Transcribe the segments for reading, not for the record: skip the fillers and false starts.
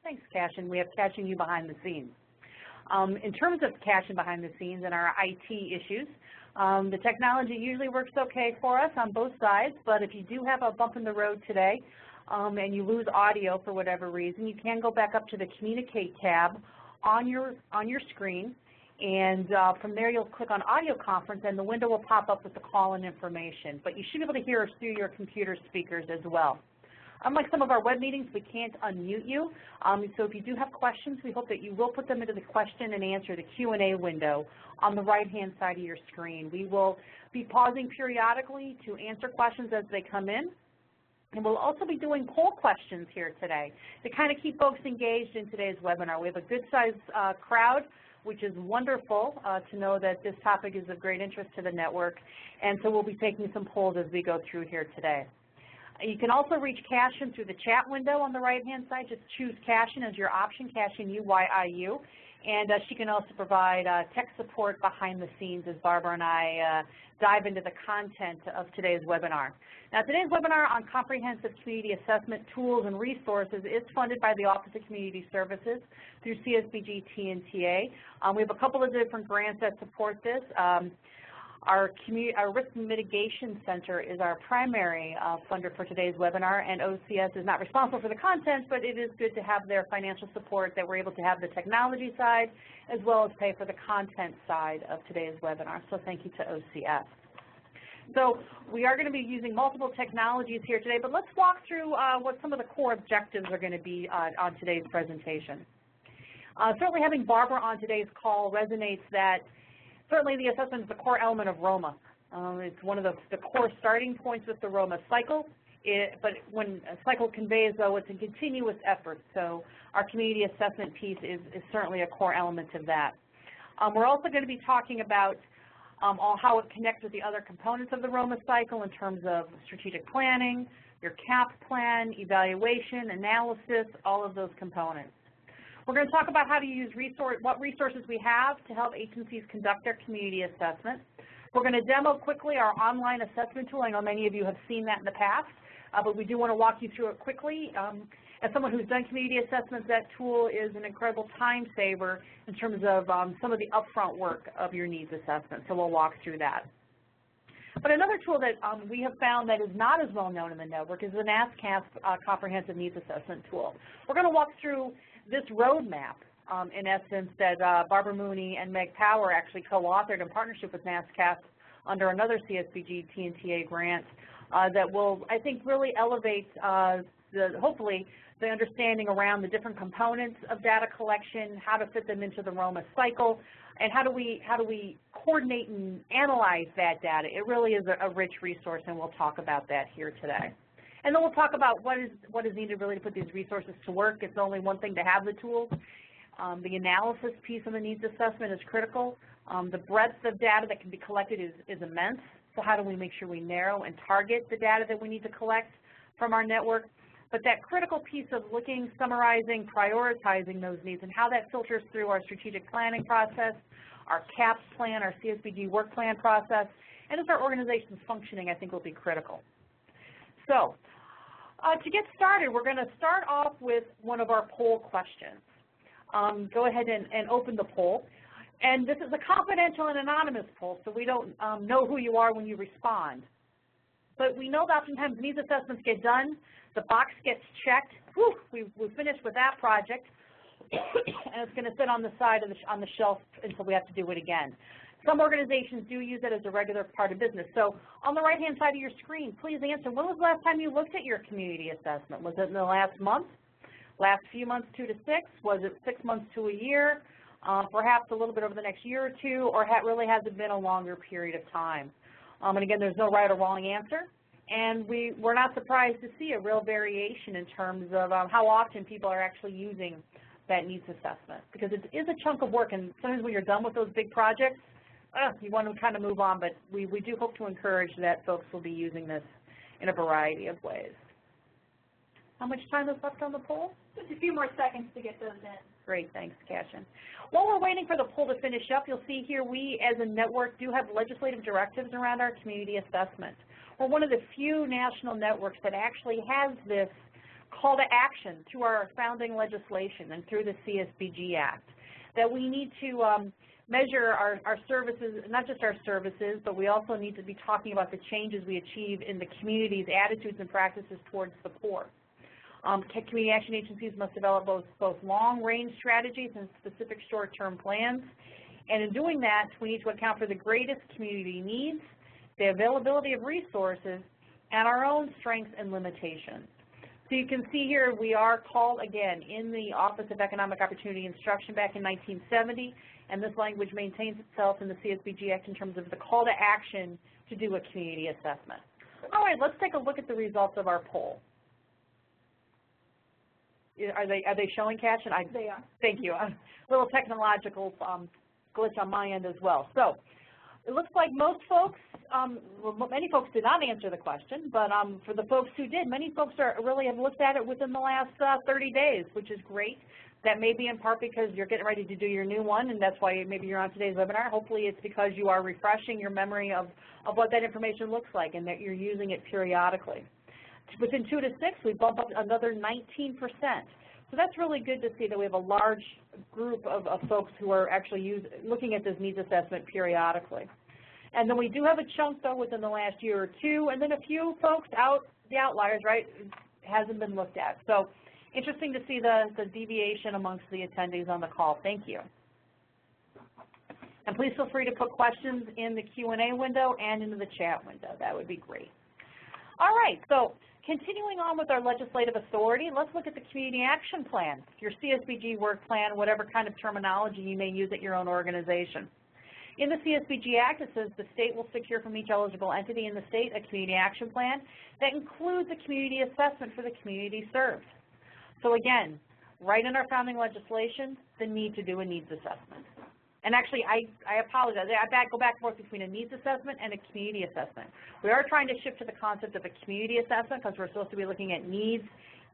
Thanks, Cashin. We have Cashin you behind the scenes. In terms of Cashin behind the scenes and our IT issues, the technology usually works okay for us on both sides, but if you do have a bump in the road today and you lose audio for whatever reason, you can go back up to the Communicate tab on your screen, and from there you'll click on Audio Conference and the window will pop up with the call-in information. But you should be able to hear us through your computer speakers as well. Unlike some of our web meetings, we can't unmute you, so if you do have questions, we hope that you will put them into the question and answer, the Q&A window on the right-hand side of your screen. We will be pausing periodically to answer questions as they come in, and we'll also be doing poll questions here today to kind of keep folks engaged in today's webinar. We have a good-sized crowd, which is wonderful to know that this topic is of great interest to the network, and so we'll be taking some polls as we go through here today. You can also reach Cashin through the chat window on the right-hand side. Just choose Cashin as your option, Cashin UYIU, and she can also provide tech support behind the scenes as Barbara and I dive into the content of today's webinar. Now, today's webinar on comprehensive community assessment tools and resources is funded by the Office of Community Services through CSBG TNTA. We have a couple of different grants that support this. Our Risk Mitigation Center is our primary funder for today's webinar, and OCS is not responsible for the content, but it is good to have their financial support that we're able to have the technology side as well as pay for the content side of today's webinar, so thank you to OCS. So we are going to be using multiple technologies here today, but let's walk through what some of the core objectives are going to be on today's presentation. Certainly having Barbara on today's call resonates that certainly the assessment is the core element of ROMA. It's one of the core starting points with the ROMA cycle, but when a cycle conveys, though, it's a continuous effort. So our community assessment piece is certainly a core element of that. We're also going to be talking about how it connects with the other components of the ROMA cycle in terms of strategic planning, your CAP plan, evaluation, analysis, all of those components. We're going to talk about how to use what resources we have to help agencies conduct their community assessment. We're going to demo quickly our online assessment tool. I know many of you have seen that in the past, but we do want to walk you through it quickly. As someone who's done community assessments, that tool is an incredible time saver in terms of some of the upfront work of your needs assessment, so we'll walk through that. But another tool that we have found that is not as well known in the network is the NASCAS Comprehensive Needs Assessment Tool. We're going to walk through this roadmap, in essence, that Barbara Mooney and Meg Power actually co-authored in partnership with NASCAS under another CSBG TNTA grant that will, I think, really elevate, hopefully, the understanding around the different components of data collection, how to fit them into the ROMA cycle, and how do we coordinate and analyze that data. It really is a rich resource, and we'll talk about that here today. And then we'll talk about what is needed really to put these resources to work. It's only one thing to have the tools. The analysis piece of the needs assessment is critical. The breadth of data that can be collected is immense. So how do we make sure we narrow and target the data that we need to collect from our network? But that critical piece of looking, summarizing, prioritizing those needs and how that filters through our strategic planning process, our CAPS plan, our CSBG work plan process, and as our organization's functioning, I think will be critical. So to get started, we're going to start off with one of our poll questions. Go ahead and open the poll. And this is a confidential and anonymous poll, so we don't know who you are when you respond. But we know that oftentimes needs assessments get done, the box gets checked, whew, we've finished with that project, and it's going to sit on the side on the shelf until we have to do it again. Some organizations do use it as a regular part of business. So on the right-hand side of your screen, please answer, when was the last time you looked at your community assessment? Was it in the last month, last few months, 2 to 6? Was it 6 months to a year? Perhaps a little bit over the next year or two, or really has it been a longer period of time? And again, there's no right or wrong answer. And we're not surprised to see a real variation in terms of how often people are actually using that needs assessment, because it is a chunk of work, and sometimes when you're done with those big projects, you want to kind of move on, but we do hope to encourage that folks will be using this in a variety of ways. How much time is left on the poll? Just a few more seconds to get those in. Great, thanks, Cashin. While we're waiting for the poll to finish up, you'll see here we as a network do have legislative directives around our community assessment. We're one of the few national networks that actually has this call to action through our founding legislation and through the CSBG Act, that we need to measure our services, not just our services, but we also need to be talking about the changes we achieve in the community's attitudes and practices towards the poor. Community action agencies must develop both long-range strategies and specific short-term plans. And in doing that, we need to account for the greatest community needs, the availability of resources, and our own strengths and limitations. So you can see here we are called, again, in the Office of Economic Opportunity Instruction back in 1970, and this language maintains itself in the CSBG Act in terms of the call to action to do a community assessment. All right, let's take a look at the results of our poll. Are they showing, Cashin? They are. Thank you. A little technological glitch on my end as well. So it looks like most folks, well, many folks did not answer the question, but for the folks who did, many folks really have looked at it within the last 30 days, which is great. That may be in part because you're getting ready to do your new one, and that's why maybe you're on today's webinar. Hopefully it's because you are refreshing your memory of what that information looks like and that you're using it periodically. Within 2 to 6, we bump up another 19%. So that's really good to see that we have a large group of folks who are actually looking at this needs assessment periodically. And then we do have a chunk, though, within the last year or two, and then a few folks the outliers, right, hasn't been looked at. So interesting to see the deviation amongst the attendees on the call. Thank you. And please feel free to put questions in the Q&A window and into the chat window. That would be great. All right, so continuing on with our legislative authority, let's look at the Community Action Plan, your CSBG work plan, whatever kind of terminology you may use at your own organization. In the CSBG Act, it says the state will secure from each eligible entity in the state a community action plan that includes a community assessment for the community served. So again, right in our founding legislation, the need to do a needs assessment. And actually, I apologize, I go back and forth between a needs assessment and a community assessment. We are trying to shift to the concept of a community assessment because we're supposed to be looking at needs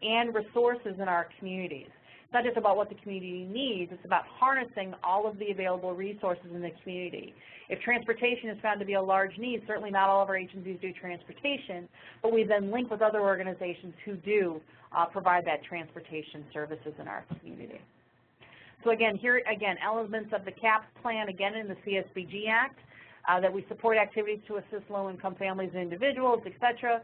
and resources in our communities. It's not just about what the community needs, it's about harnessing all of the available resources in the community. If transportation is found to be a large need, certainly not all of our agencies do transportation, but we then link with other organizations who do provide that transportation services in our community. So again, here again, elements of the CAP plan, again in the CSBG Act, that we support activities to assist low-income families and individuals, et cetera,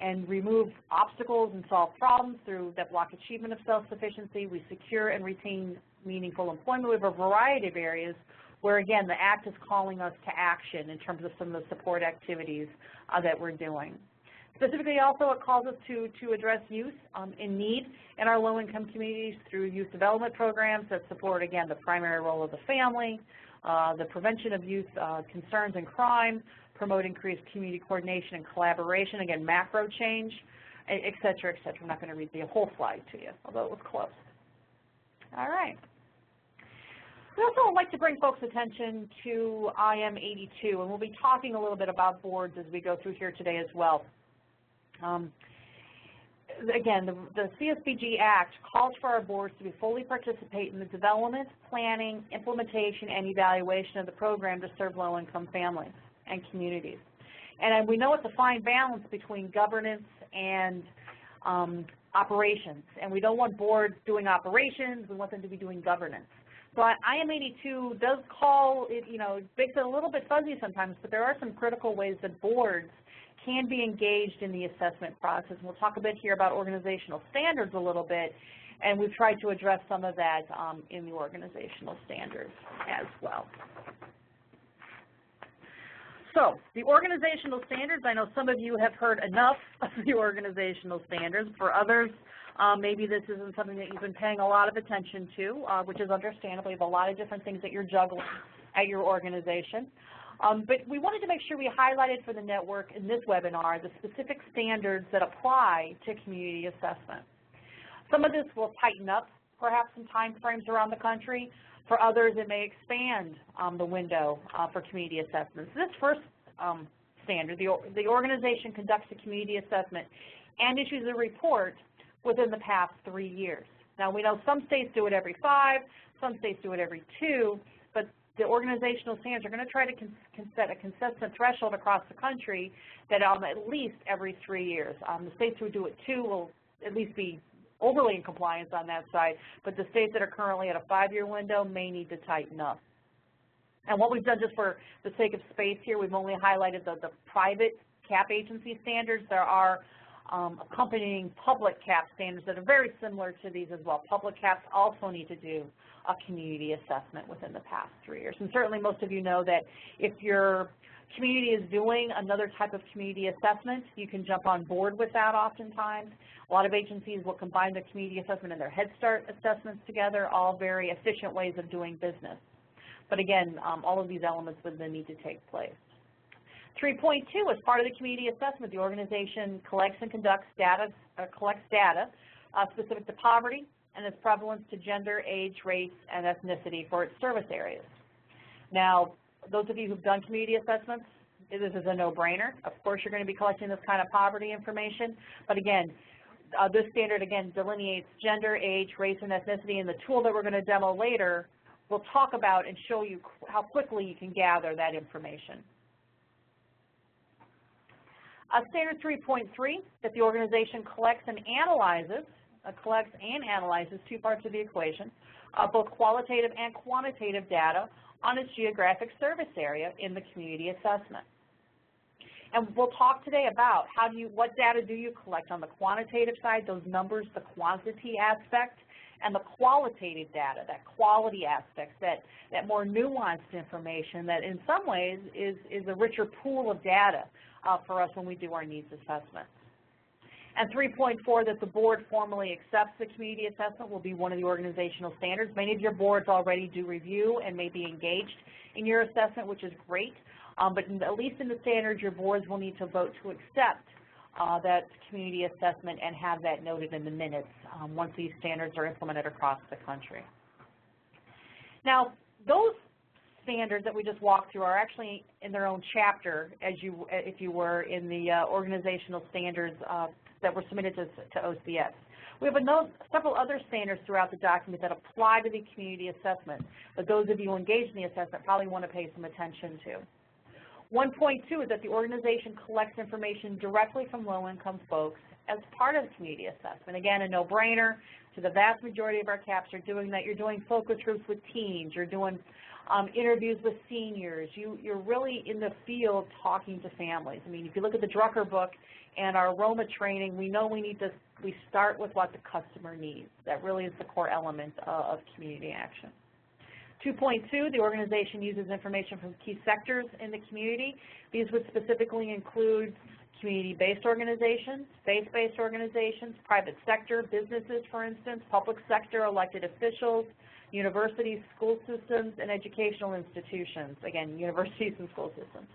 and remove obstacles and solve problems through that block achievement of self-sufficiency. We secure and retain meaningful employment. We have a variety of areas where, again, the Act is calling us to action in terms of some of the support activities that we're doing. Specifically, also, it calls us to address youth in need in our low-income communities through youth development programs that support, again, the primary role of the family, the prevention of youth concerns and crime, promote increased community coordination and collaboration, again, macro change, et cetera, et cetera. I'm not going to read the whole slide to you, although it was close. All right. We also would like to bring folks' attention to IM82, and we'll be talking a little bit about boards as we go through here today as well. Again, the CSBG Act calls for our boards to be fully participate in the development, planning, implementation, and evaluation of the program to serve low-income families and communities. And we know it's a fine balance between governance and operations, and we don't want boards doing operations, we want them to be doing governance. So IM82 does call it, it makes it a little bit fuzzy sometimes, but there are some critical ways that boards can be engaged in the assessment process. We'll talk a bit here about organizational standards a little bit, and we've tried to address some of that in the organizational standards as well. So the organizational standards, I know some of you have heard enough of the organizational standards. For others, maybe this isn't something that you've been paying a lot of attention to, which is understandable. You have a lot of different things that you're juggling at your organization. But we wanted to make sure we highlighted for the network in this webinar the specific standards that apply to community assessment. Some of this will tighten up perhaps some time frames around the country. For others, it may expand the window for community assessments. This first standard, the organization conducts a community assessment and issues a report within the past 3 years. Now, we know some states do it every 5, some states do it every 2, but the organizational standards are going to try to set a consistent threshold across the country that at least every 3 years. The states who do it 2 will at least be overly in compliance on that side, but the states that are currently at a 5-year window may need to tighten up. And what we've done, just for the sake of space here, we've only highlighted the private CAP agency standards. There are accompanying public CAP standards that are very similar to these as well. Public CAPs also need to do a community assessment within the past 3 years. And certainly most of you know that if your community is doing another type of community assessment, you can jump on board with that oftentimes. A lot of agencies will combine their community assessment and their Head Start assessments together, all very efficient ways of doing business. But again, all of these elements would then need to take place. 3.2, as part of the community assessment, the organization collects and conducts data, specific to poverty and its prevalence to gender, age, race, and ethnicity for its service areas. Now, those of you who've done community assessments, this is a no-brainer. Of course, you're going to be collecting this kind of poverty information, but again, this standard, again, delineates gender, age, race, and ethnicity, and the tool that we're going to demo later will talk about and show you how quickly you can gather that information. Standard 3.3, that the organization collects and analyzes, 2 parts of the equation, both qualitative and quantitative data on its geographic service area in the community assessment. And we'll talk today about what data do you collect on the quantitative side, those numbers, the quantity aspect, and the qualitative data, that quality aspect, that more nuanced information that in some ways is a richer pool of data for us when we do our needs assessments. And 3.4, that the board formally accepts the community assessment will be one of the organizational standards. Many of your boards already do review and may be engaged in your assessment, which is great, but at least in the standards, your boards will need to vote to accept that community assessment and have that noted in the minutes once these standards are implemented across the country. Now, those standards that we just walked through are actually in their own chapter, if you were, in the organizational standards that were submitted to OCS. We have several other standards throughout the document that apply to the community assessment, but those of you engaged in the assessment probably want to pay some attention to. 1.2 is that the organization collects information directly from low-income folks as part of the community assessment. Again, a no-brainer. To the vast majority of our CAPs are doing that. You're doing focus groups with teens. You're doing interviews with seniors. You're really in the field talking to families. I mean, if you look at the Drucker book and our ROMA training, we know we start with what the customer needs. That really is the core element of community action. 2.2, the organization uses information from key sectors in the community. These would specifically include community-based organizations, faith-based organizations, private sector, businesses, for instance, public sector, elected officials, universities, school systems, and educational institutions. Again, universities and school systems.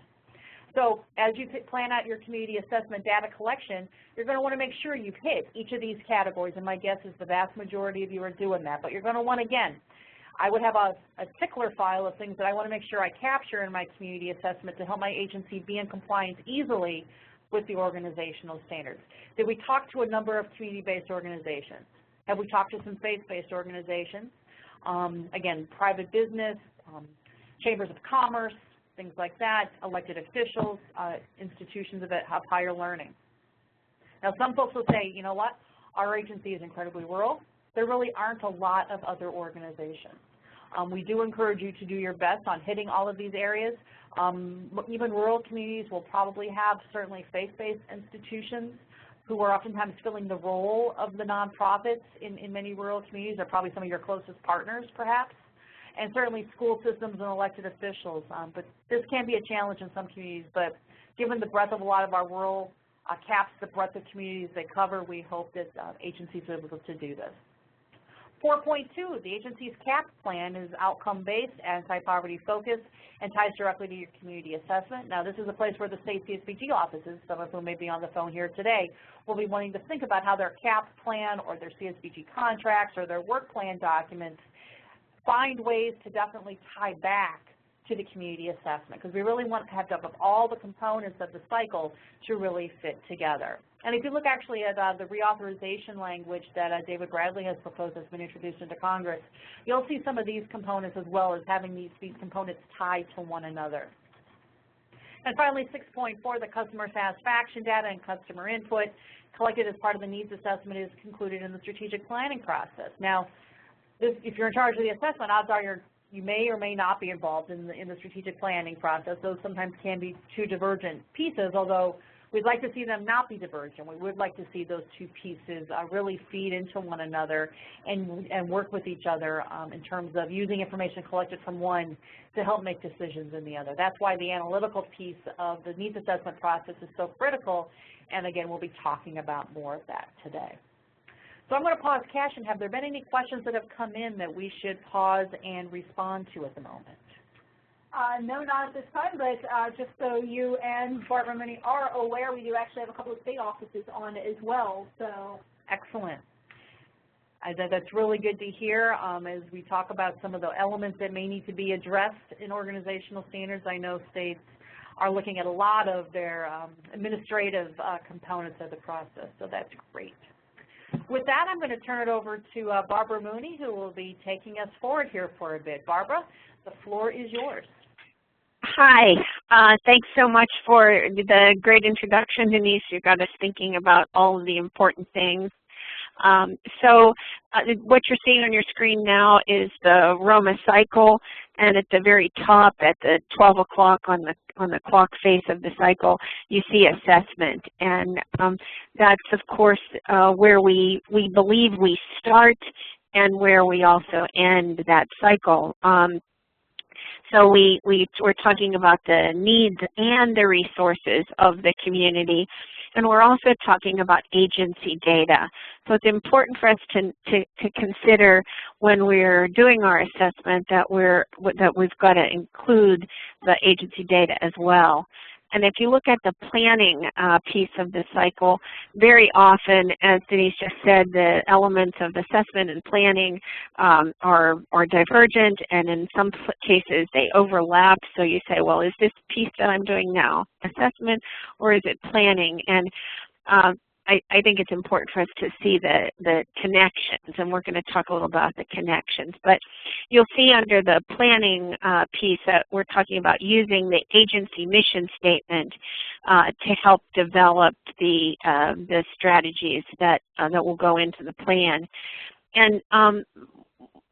So as you plan out your community assessment data collection, you're going to want to make sure you've hit each of these categories, and my guess is the vast majority of you are doing that. But you're going to want, again, I would have a tickler file of things that I want to make sure I capture in my community assessment to help my agency be in compliance easily with the organizational standards. Did we talk to a number of community-based organizations? Have we talked to some faith-based organizations? Again, private business, chambers of commerce, things like that, elected officials, institutions of higher learning. Now, some folks will say, you know what, our agency is incredibly rural. There really aren't a lot of other organizations. We do encourage you to do your best on hitting all of these areas. Even rural communities will probably have certainly faith-based institutions who are oftentimes filling the role of the nonprofits in many rural communities. They're probably some of your closest partners, perhaps, and certainly school systems and elected officials. But this can be a challenge in some communities, but given the breadth of a lot of our rural CAPs, the breadth of communities they cover, we hope that agencies are able to do this. 4.2, the agency's CAP plan is outcome-based, anti-poverty focused, and ties directly to your community assessment. Now, this is a place where the state CSBG offices, some of whom may be on the phone here today, will be wanting to think about how their CAP plan or their CSBG contracts or their work plan documents find ways to definitely tie back to the community assessment, because we really want to have all the components of the cycle to really fit together. And if you look actually at the reauthorization language that David Bradley has proposed that's been introduced into Congress, you'll see some of these components as well as having these components tied to one another. And finally, 6.4, the customer satisfaction data and customer input collected as part of the needs assessment is concluded in the strategic planning process. Now, if you're in charge of the assessment, odds are you may or may not be involved in the strategic planning process. Those sometimes can be two divergent pieces, although we'd like to see them not be divergent. We would like to see those two pieces really feed into one another and work with each other in terms of using information collected from one to help make decisions in the other. That's why the analytical piece of the needs assessment process is so critical, and again, we'll be talking about more of that today. So I'm going to pause Cash, and have there been any questions that have come in that we should pause and respond to at the moment? No, not at this time, but just so you and Barbara Mooney are aware, we do actually have a couple of state offices on as well. So excellent. That's really good to hear as we talk about some of the elements that may need to be addressed in organizational standards. I know states are looking at a lot of their administrative components of the process, so that's great. With that, I'm going to turn it over to Barbara Mooney, who will be taking us forward here for a bit. Barbara, the floor is yours. Hi. Thanks so much for the great introduction, Denise. You got us thinking about all of the important things. What you're seeing on your screen now is the ROMA cycle, and at the very top, at the 12 o'clock on the clock face of the cycle, you see assessment, and that's of course where we believe we start and where we also end that cycle. So we're talking about the needs and the resources of the community, and we're also talking about agency data. So it's important for us to consider when we're doing our assessment that we've got to include the agency data as well. And if you look at the planning piece of the cycle, very often, as Denise just said, the elements of assessment and planning are divergent, and in some cases they overlap. So you say, well, is this piece that I'm doing now assessment or is it planning? And I think it's important for us to see the connections, and we're going to talk a little about the connections. But you'll see under the planning piece that we're talking about using the agency mission statement to help develop the strategies that will go into the plan. And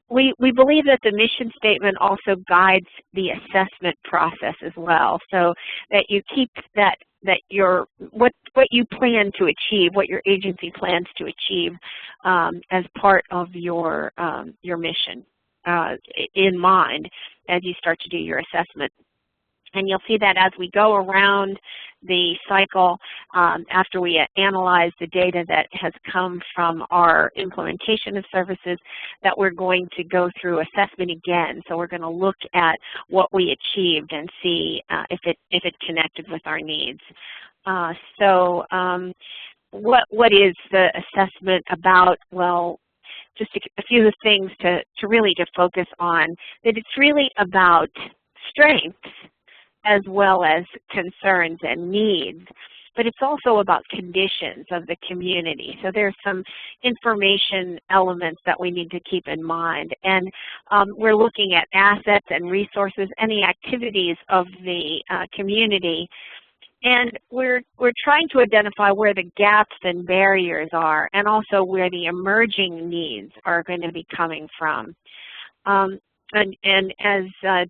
we believe that the mission statement also guides the assessment process as well, so that you keep that what you plan to achieve, what your agency plans to achieve as part of your mission in mind as you start to do your assessment. And you'll see that as we go around the cycle, after we analyze the data that has come from our implementation of services, that we're going to go through assessment again. So we're going to look at what we achieved and see if it connected with our needs. What is the assessment about? Well, just a few things to really focus on, that it's really about strengths as well as concerns and needs, but it's also about conditions of the community. So there's some information elements that we need to keep in mind. And we're looking at assets and resources and the activities of the community. And we're trying to identify where the gaps and barriers are, and also where the emerging needs are going to be coming from. And as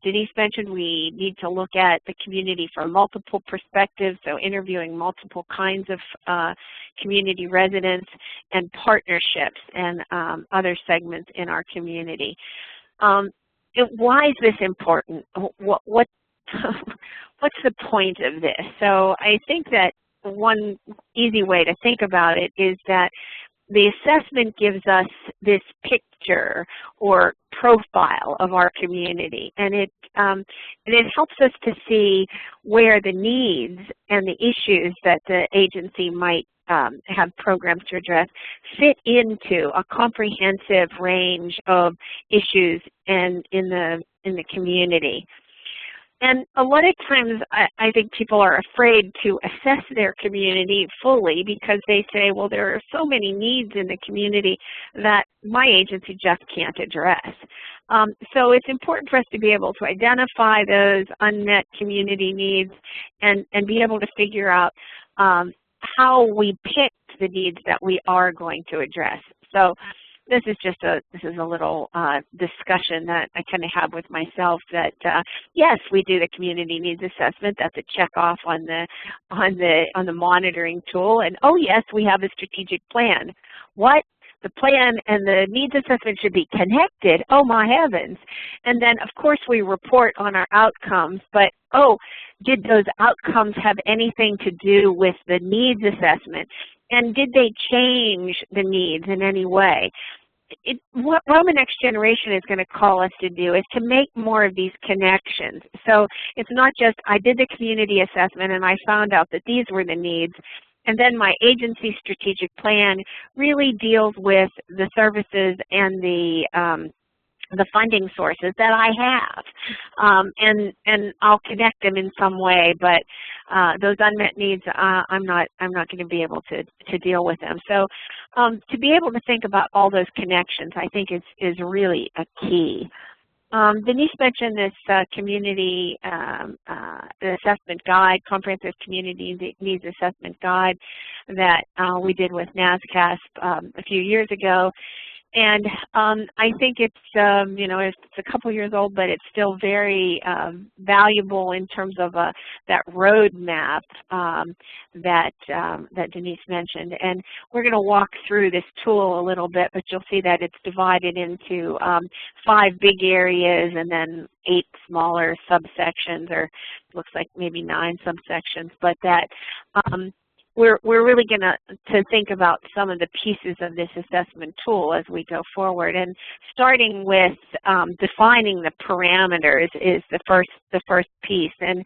Denise mentioned, we need to look at the community from multiple perspectives, so interviewing multiple kinds of community residents and partnerships and other segments in our community. Why is this important? What's the point of this? So I think that one easy way to think about it is that the assessment gives us this picture or profile of our community, and it helps us to see where the needs and the issues that the agency might have programs to address fit into a comprehensive range of issues in the community. And a lot of times I think people are afraid to assess their community fully because they say, well, there are so many needs in the community that my agency just can't address. So it's important for us to be able to identify those unmet community needs and be able to figure out how we pick the needs that we are going to address. So this is a little discussion that I kind of have with myself that yes, we do the community needs assessment. That's a check off on the monitoring tool. And oh yes, we have a strategic plan. What? The plan and the needs assessment should be connected. Oh my heavens. And then of course we report on our outcomes, but oh, did those outcomes have anything to do with the needs assessment? And did they change the needs in any way? What ROMA Next Generation is going to call us to do is to make more of these connections. So it's not just I did the community assessment and I found out that these were the needs, and then my agency strategic plan really deals with the services and the funding sources that I have, and I'll connect them in some way. But those unmet needs, I'm not going to be able to deal with them. So to be able to think about all those connections, I think is really a key. Denise mentioned this community assessment guide, comprehensive community needs assessment guide that we did with NASCASP a few years ago. And I think it's, it's a couple years old, but it's still very valuable in terms of that roadmap that Denise mentioned. And we're going to walk through this tool a little bit, but you'll see that it's divided into 5 big areas and then 8 smaller subsections, or looks like maybe 9 subsections, but that we're really going to think about some of the pieces of this assessment tool as we go forward. And starting with defining the parameters is the first piece. And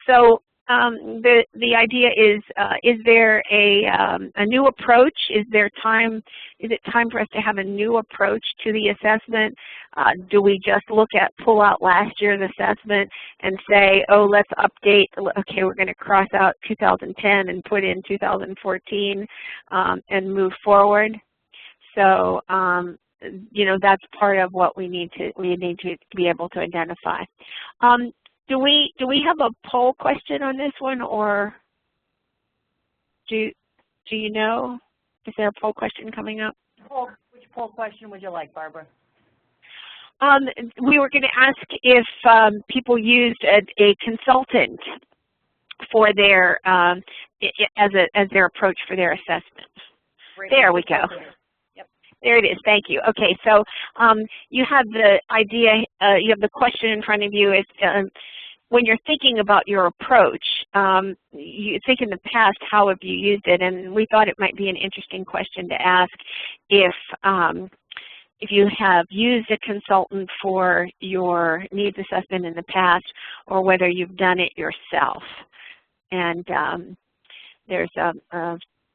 so the idea is there a new approach? Is it time for us to have a new approach to the assessment? Do we just pull out last year's assessment and say, oh, let's update, okay, we're going to cross out 2010 and put in 2014 and move forward? So that's part of what we need to be able to identify. Do we have a poll question on this one, or do you know? Is there a poll question coming up? Which poll question would you like, Barbara? We were going to ask if people used a consultant for their as their approach for their assessment. Great. There we go. Yep. There it is. Thank you. Okay, so you have the idea. You have the question in front of you. Is when you're thinking about your approach, you think in the past, how have you used it? And we thought it might be an interesting question to ask if you have used a consultant for your needs assessment in the past, or whether you've done it yourself. And there's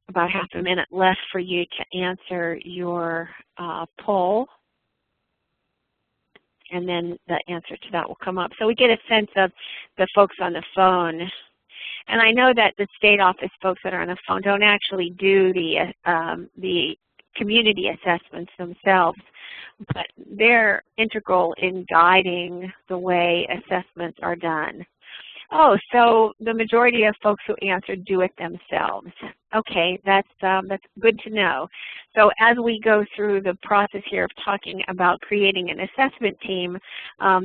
about half a minute left for you to answer your poll. And then the answer to that will come up. So we get a sense of the folks on the phone. And I know that the state office folks that are on the phone don't actually do the community assessments themselves, but they're integral in guiding the way assessments are done. Oh, so the majority of folks who answered do it themselves. Okay, that's good to know. So as we go through the process here of talking about creating an assessment team,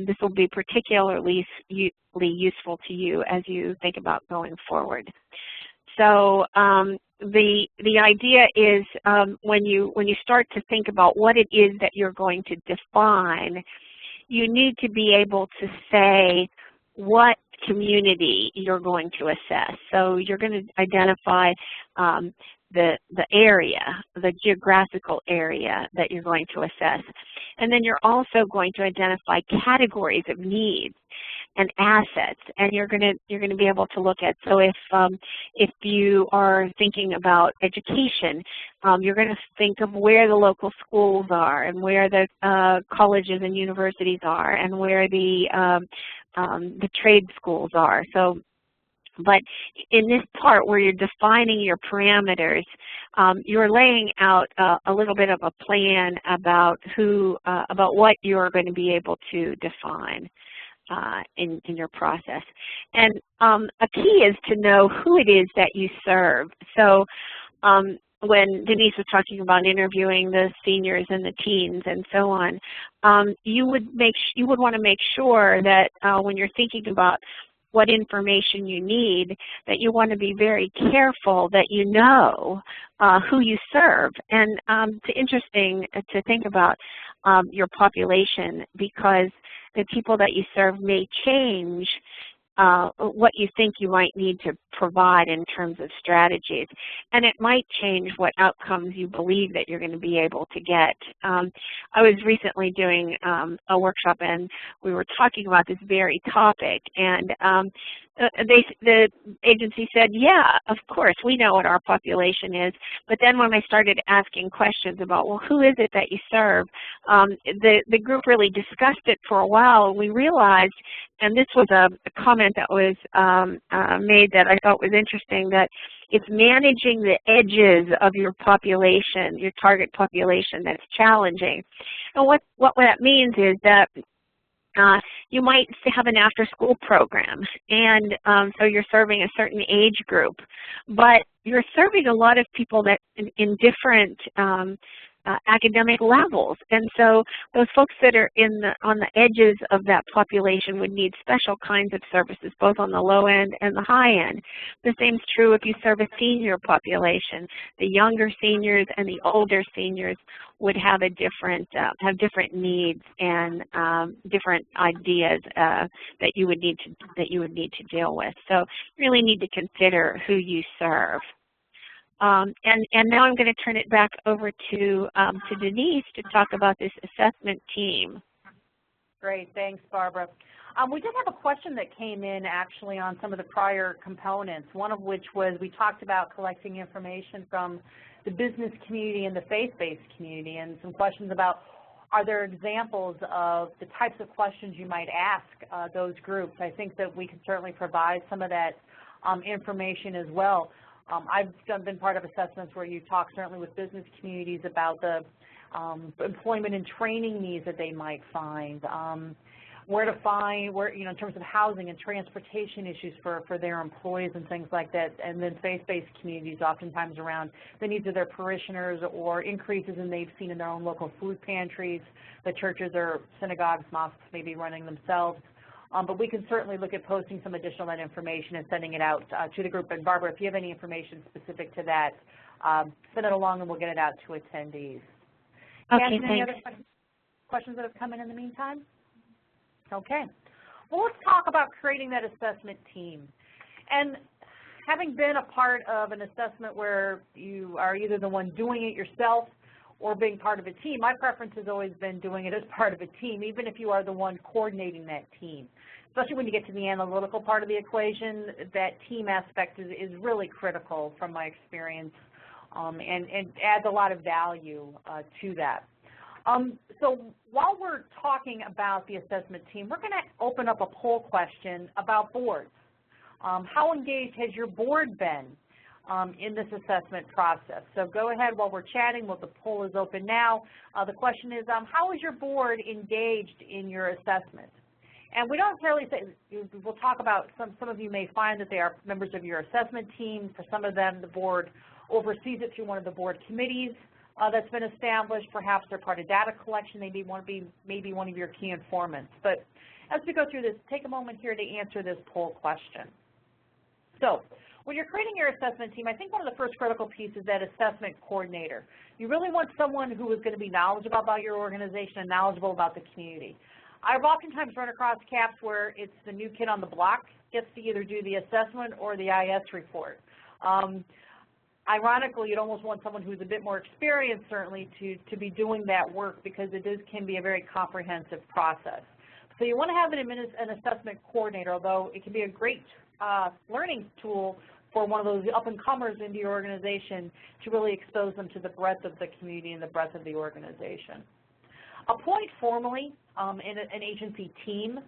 this will be particularly useful to you as you think about going forward. So the idea is when you start to think about what it is that you're going to define, you need to be able to say what community you're going to assess. So you're going to identify the area, the geographical area that you're going to assess. And then you're also going to identify categories of needs and assets, and you're going to be able to look at. So if you are thinking about education, you're going to think of where the local schools are, and where the colleges and universities are, and where the trade schools are. So But in this part where you're defining your parameters, you're laying out a little bit of a plan about about what you're going to be able to define in your process. And a key is to know who it is that you serve. So when Denise was talking about interviewing the seniors and the teens and so on, you would want to make sure that when you're thinking about what information you need, that you want to be very careful that you know who you serve. And it's interesting to think about your population, because the people that you serve may change what you think you might need to provide in terms of strategies. And it might change what outcomes you believe that you're going to be able to get. I was recently doing a workshop, and we were talking about this very topic, and the agency said, yeah, of course, we know what our population is. But then when I started asking questions about, well, who is it that you serve, the group really discussed it for a while, and we realized, and this was a comment that was made that I thought was interesting, that it's managing the edges of your population, your target population, that's challenging. And what that means is that you might have an after-school program, and so you're serving a certain age group, but you're serving a lot of people that in different academic levels, and so those folks that are on the edges of that population would need special kinds of services, both on the low end and the high end. The same is true if you serve a senior population. The younger seniors and the older seniors would have different needs and different ideas that you would need to deal with. So you really need to consider who you serve. And now I'm going to turn it back over to Denise to talk about this assessment team. Great, thanks, Barbara. We did have a question that came in actually on some of the prior components, one of which was we talked about collecting information from the business community and the faith-based community, and some questions about, are there examples of the types of questions you might ask those groups? I think that we can certainly provide some of that information as well. I've been part of assessments where you talk certainly with business communities about the employment and training needs that they might find, where to find, in terms of housing and transportation issues for their employees and things like that, and then faith-based communities oftentimes around the needs of their parishioners or increases in they've seen in their own local food pantries, the churches or synagogues, mosques may be running themselves. But we can certainly look at posting some additional information and sending it out to the group. And Barbara, if you have any information specific to that, send it along and we'll get it out to attendees. Okay, any other questions that have come in the meantime? Okay. Well, let's talk about creating that assessment team. And having been a part of an assessment where you are either the one doing it yourself or being part of a team, my preference has always been doing it as part of a team, even if you are the one coordinating that team. Especially when you get to the analytical part of the equation, that team aspect is really critical from my experience, and adds a lot of value to that. So while we're talking about the assessment team, we're going to open up a poll question about boards. How engaged has your board been in this assessment process? So go ahead while we're chatting. The poll is open now. The question is, how is your board engaged in your assessment? And we don't necessarily say, we'll talk about, some of you may find that they are members of your assessment team. For some of them, the board oversees it through one of the board committees that's been established. Perhaps they're part of data collection. They may want to be maybe one of your key informants. But as we go through this, take a moment here to answer this poll question. So when you're creating your assessment team, I think one of the first critical pieces is that assessment coordinator. You really want someone who is going to be knowledgeable about your organization and knowledgeable about the community. I've oftentimes run across CAPs where it's the new kid on the block gets to either do the assessment or the IS report. Ironically, you'd almost want someone who's a bit more experienced, certainly, to be doing that work, because it can be a very comprehensive process. So you want to have an assessment coordinator, although it can be a great learning tool for one of those up-and-comers into your organization to really expose them to the breadth of the community and the breadth of the organization. Appoint formally in an agency team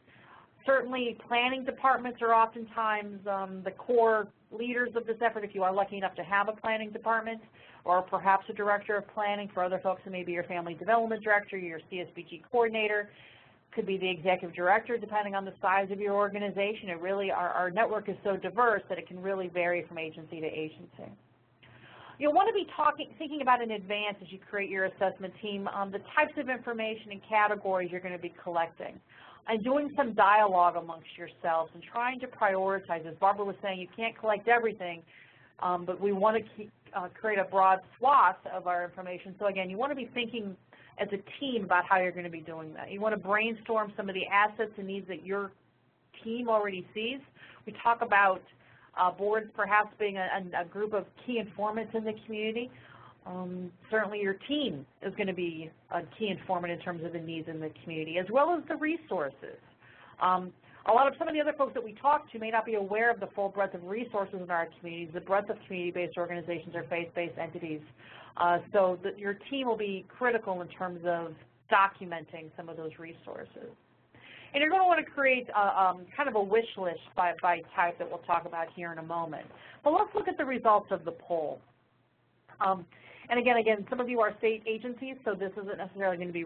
Certainly planning departments are oftentimes the core leaders of this effort if you are lucky enough to have a planning department, or perhaps a director of planning. For other folks, it may be your family development director, your CSBG coordinator, could be the executive director depending on the size of your organization. It really, our network is so diverse that it can really vary from agency to agency. You'll want to be thinking about in advance as you create your assessment team the types of information and categories you're going to be collecting, and doing some dialogue amongst yourselves and trying to prioritize. As Barbara was saying, you can't collect everything, but we want to create a broad swath of our information. So again, you want to be thinking as a team about how you're going to be doing that. You want to brainstorm some of the assets and needs that your team already sees. We talk about boards perhaps being a group of key informants in the community. Certainly your team is going to be a key informant in terms of the needs in the community, as well as the resources. Some of the other folks that we talk to may not be aware of the full breadth of resources in our communities, the breadth of community-based organizations or faith-based entities. So that your team will be critical in terms of documenting some of those resources. And you're going to want to create kind of a wish list by type that we'll talk about here in a moment. But let's look at the results of the poll. And again, some of you are state agencies, so this isn't necessarily going to be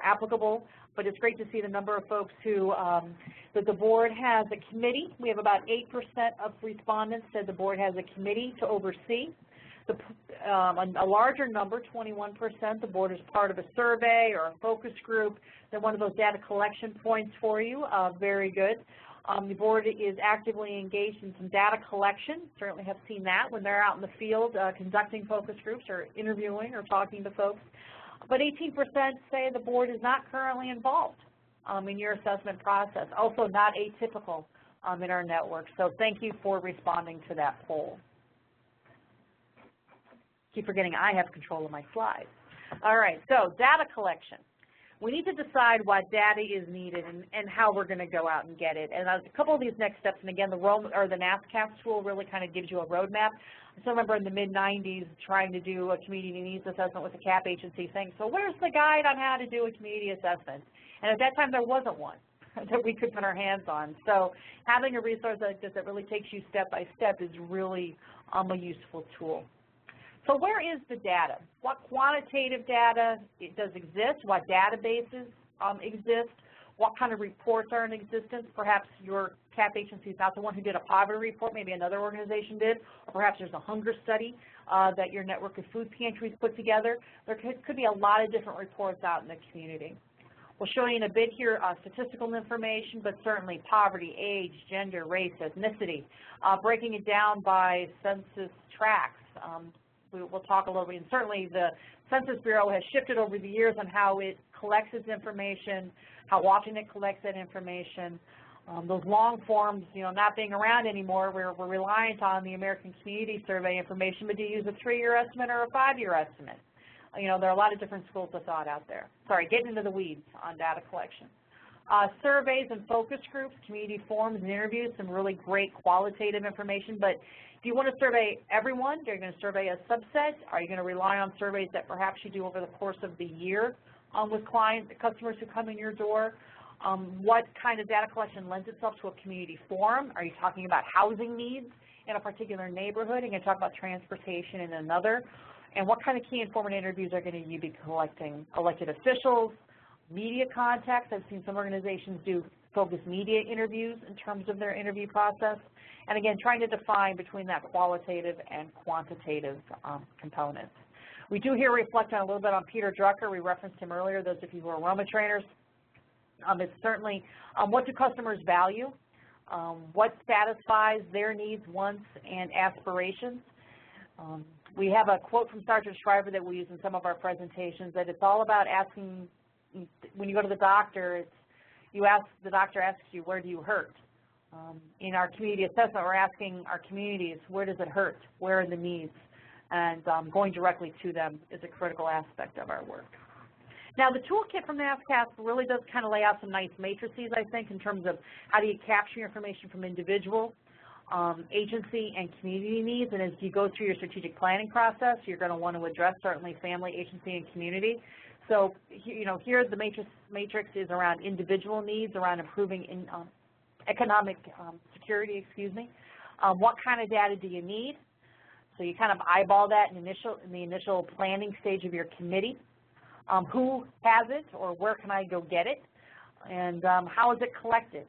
applicable, but it's great to see the number of folks who, that the board has a committee. We have about 8% of respondents said the board has a committee to oversee. A larger number, 21%, the board is part of a survey or a focus group. They're one of those data collection points for you. Very good. The board is actively engaged in some data collection. Certainly have seen that when they're out in the field conducting focus groups or interviewing or talking to folks. But 18% say the board is not currently involved in your assessment process. Also not atypical in our network. So thank you for responding to that poll. Keep forgetting I have control of my slides. All right, so data collection. We need to decide what data is needed and how we're going to go out and get it. And a couple of these next steps, and again, the ROMA or the NASCAP tool really kind of gives you a roadmap. I still remember in the mid-90s trying to do a community needs assessment with a CAP agency saying, so where's the guide on how to do a community assessment? And at that time there wasn't one that we could put our hands on. So having a resource like this that really takes you step by step is really a useful tool. So where is the data? What quantitative data does exist? What databases exist? What kind of reports are in existence? Perhaps your CAP agency is not the one who did a poverty report, maybe another organization did, or perhaps there's a hunger study that your network of food pantries put together. There could be a lot of different reports out in the community. We'll show you in a bit here statistical information, but certainly poverty, age, gender, race, ethnicity, breaking it down by census tracts. We'll talk a little bit, and certainly the Census Bureau has shifted over the years on how it collects its information, how often it collects that information. Those long forms, not being around anymore, we're reliant on the American Community Survey information, but do you use a 3-year estimate or a 5-year estimate? There are a lot of different schools of thought out there. Sorry, getting into the weeds on data collection. Surveys and focus groups, community forums and interviews, some really great qualitative information, but if you want to survey everyone, you're going to survey a subset. Are you going to rely on surveys that perhaps you do over the course of the year with customers who come in your door? What kind of data collection lends itself to a community forum? Are you talking about housing needs in a particular neighborhood? Are you going to talk about transportation in another? And what kind of key informant interviews are going to you be collecting? Elected officials, media contacts. I've seen some organizations do focus media interviews in terms of their interview process. And again, trying to define between that qualitative and quantitative components. We do here reflect on a little bit on Peter Drucker. We referenced him earlier, those of you who are ROMA trainers. It's certainly what do customers value? What satisfies their needs, wants, and aspirations? We have a quote from Sergeant Shriver that we use in some of our presentations that it's all about asking, when you go to the doctor, the doctor asks you, where do you hurt? In our community assessment, we're asking our communities, where does it hurt? Where are the needs? And going directly to them is a critical aspect of our work. Now, the toolkit from NASCAP really does kind of lay out some nice matrices, I think, in terms of how do you capture your information from individual, agency, and community needs. And as you go through your strategic planning process, you're going to want to address certainly family, agency, and community. So, here the matrix is around individual needs, around improving economic security, what kind of data do you need? So you kind of eyeball that in the initial planning stage of your committee. Who has it, or where can I go get it? And how is it collected?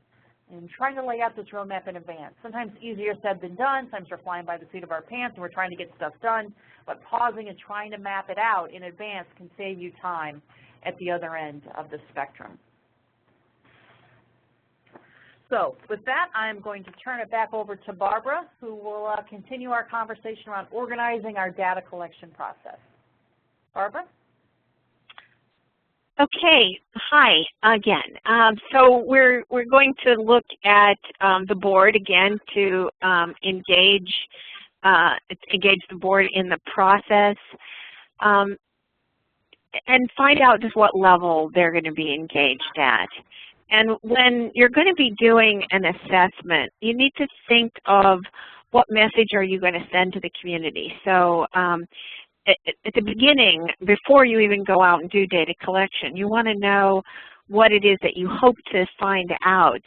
And trying to lay out this roadmap in advance. Sometimes easier said than done. Sometimes we're flying by the seat of our pants and we're trying to get stuff done. But pausing and trying to map it out in advance can save you time at the other end of the spectrum. So with that, I'm going to turn it back over to Barbara, who will continue our conversation around organizing our data collection process. Barbara? Okay, hi again. So we're going to look at the board again to engage the board in the process and find out just what level they're going to be engaged at. And when you're going to be doing an assessment, you need to think of what message are you going to send to the community. So at the beginning, before you even go out and do data collection, you want to know what it is that you hope to find out,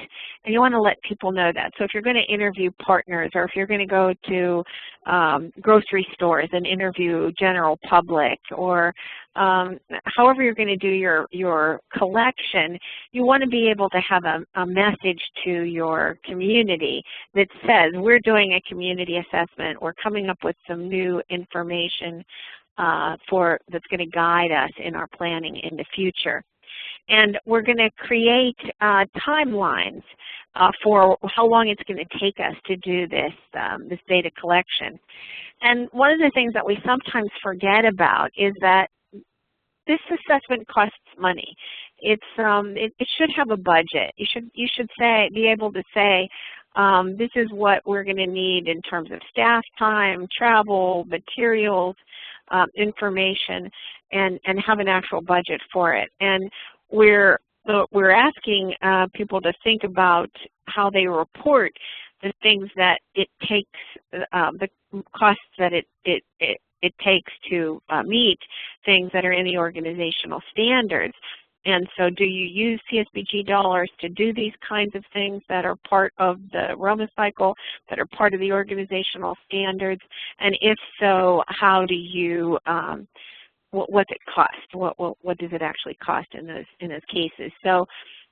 and you want to let people know that. So if you're going to interview partners, or if you're going to go to grocery stores and interview general public, or however you're going to do your collection, you want to be able to have a message to your community that says, we're doing a community assessment, we're coming up with some new information that's going to guide us in our planning in the future. And we're going to create timelines for how long it's going to take us to do this, this data collection. And one of the things that we sometimes forget about is that this assessment costs money. It should have a budget. You should be able to say, this is what we're going to need in terms of staff time, travel, materials, information, and have an actual budget for it. And we're asking people to think about how they report the things that it takes, the costs that it takes to meet things that are in the organizational standards. And so do you use CSBG dollars to do these kinds of things that are part of the ROMA cycle, that are part of the organizational standards? And if so, how do you what's it cost? What does it actually cost in those cases? So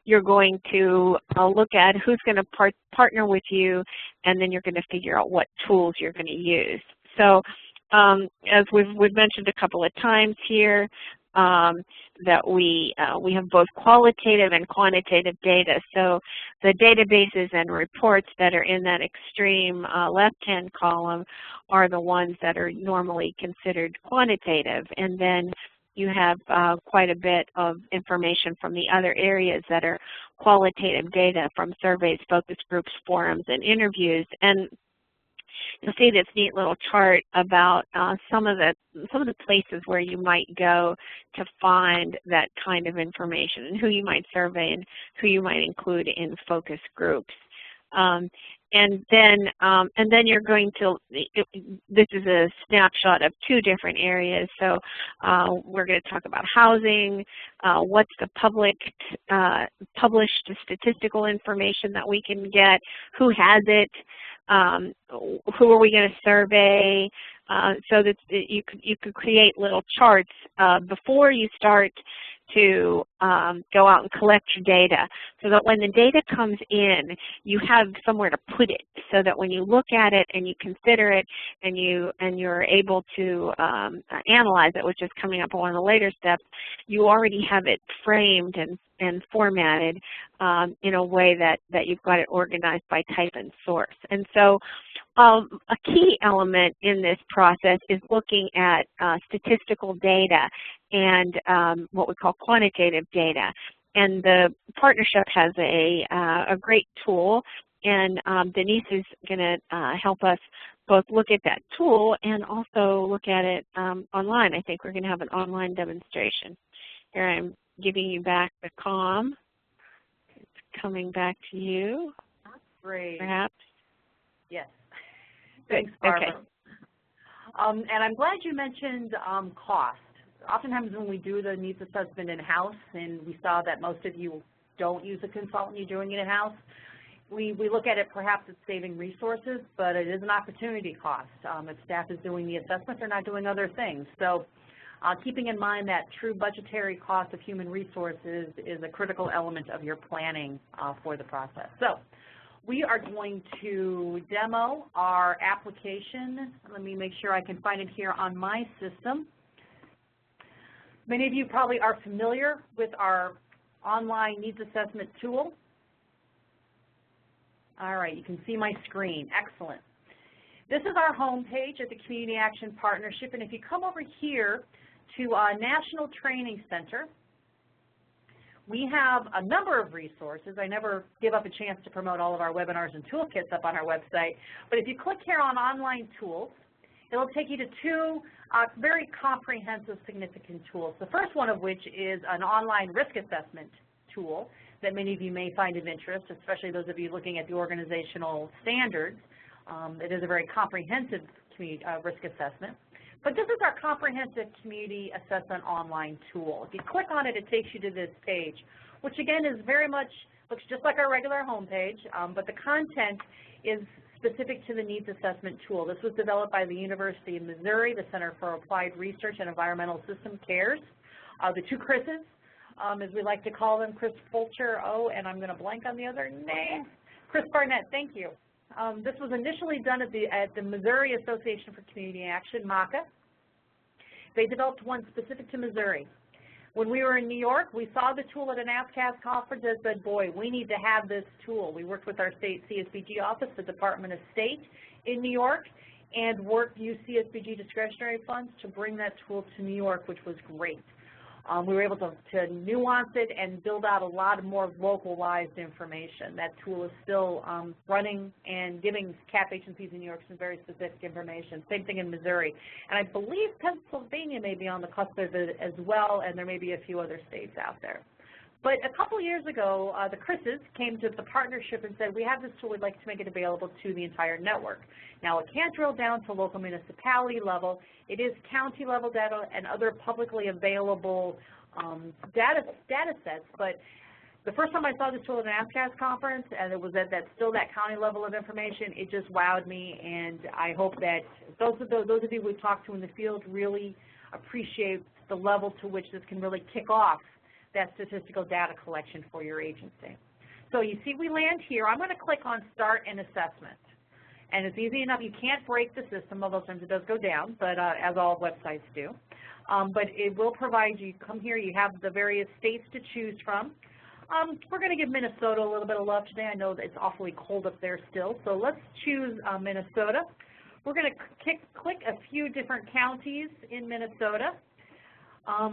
you're going to look at who's going to partner with you, and then you're going to figure out what tools you're going to use. So as we've mentioned a couple of times here, that we have both qualitative and quantitative data. So the databases and reports that are in that extreme left-hand column are the ones that are normally considered quantitative. And then you have quite a bit of information from the other areas that are qualitative data from surveys, focus groups, forums, and interviews. And you'll see this neat little chart about some of the places where you might go to find that kind of information, and who you might survey and who you might include in focus groups. And then you're going to, this is a snapshot of two different areas. So we're going to talk about housing, what's the published statistical information that we can get, who has it, who are we going to survey, so that you could create little charts before you start to go out and collect your data, so that when the data comes in, you have somewhere to put it, so that when you look at it and you consider it and you're able to analyze it, which is coming up on one of the later steps, you already have it framed and formatted in a way that you've got it organized by type and source. And so a key element in this process is looking at statistical data and what we call quantitative data. And the partnership has a great tool, and Denise is going to help us both look at that tool and also look at it online. I think we're going to have an online demonstration. Here I'm giving you back the comm. It's coming back to you. Great. Perhaps. Yes. Thanks, Barbara. Okay. And I'm glad you mentioned cost. Oftentimes when we do the needs assessment in-house, and we saw that most of you don't use a consultant, you're doing it in-house, we look at it perhaps as saving resources, but it is an opportunity cost. If staff is doing the assessment, they're not doing other things. So keeping in mind that true budgetary cost of human resources is a critical element of your planning for the process. So we are going to demo our application. Let me make sure I can find it here on my system. Many of you probably are familiar with our online needs assessment tool. All right, you can see my screen. Excellent. This is our home page at the Community Action Partnership, and if you come over here to National Training Center, we have a number of resources. I never give up a chance to promote all of our webinars and toolkits up on our website, but if you click here on Online Tools, it'll take you to two very comprehensive, significant tools. The first one of which is an online risk assessment tool that many of you may find of interest, especially those of you looking at the organizational standards. It is a very comprehensive risk assessment. But this is our comprehensive community assessment online tool. If you click on it, it takes you to this page, which again is very much, looks just like our regular home page, but the content is specific to the needs assessment tool. This was developed by the University of Missouri, the Center for Applied Research and Environmental System CARES. The two Chris's, as we like to call them, Chris Fulcher, and I'm going to blank on the other name, Chris Barnett, thank you. This was initially done at the Missouri Association for Community Action, MACA. They developed one specific to Missouri. When we were in New York, we saw the tool at an ASCAS conference and said, boy, we need to have this tool. We worked with our state CSBG office, the Department of State in New York, and used CSBG discretionary funds to bring that tool to New York, which was great. We were able to nuance it and build out a lot more localized information. That tool is still running and giving CAP agencies in New York some very specific information. Same thing in Missouri. And I believe Pennsylvania may be on the cusp of it as well, and there may be a few other states out there. But a couple years ago, the Chris's came to the partnership and said, we have this tool, we'd like to make it available to the entire network. Now, it can't drill down to local municipality level. It is county level data and other publicly available data sets, but the first time I saw this tool at an ASCAS conference, and it was at still that county level of information, it just wowed me, and I hope that those of you we've talked to in the field really appreciate the level to which this can really kick off that statistical data collection for your agency. So you see we land here. I'm going to click on Start an Assessment. And it's easy enough. You can't break the system, although sometimes it does go down, but as all websites do. But it will provide you, come here, you have the various states to choose from. We're going to give Minnesota a little bit of love today. I know that it's awfully cold up there still, so let's choose Minnesota. We're going to click a few different counties in Minnesota.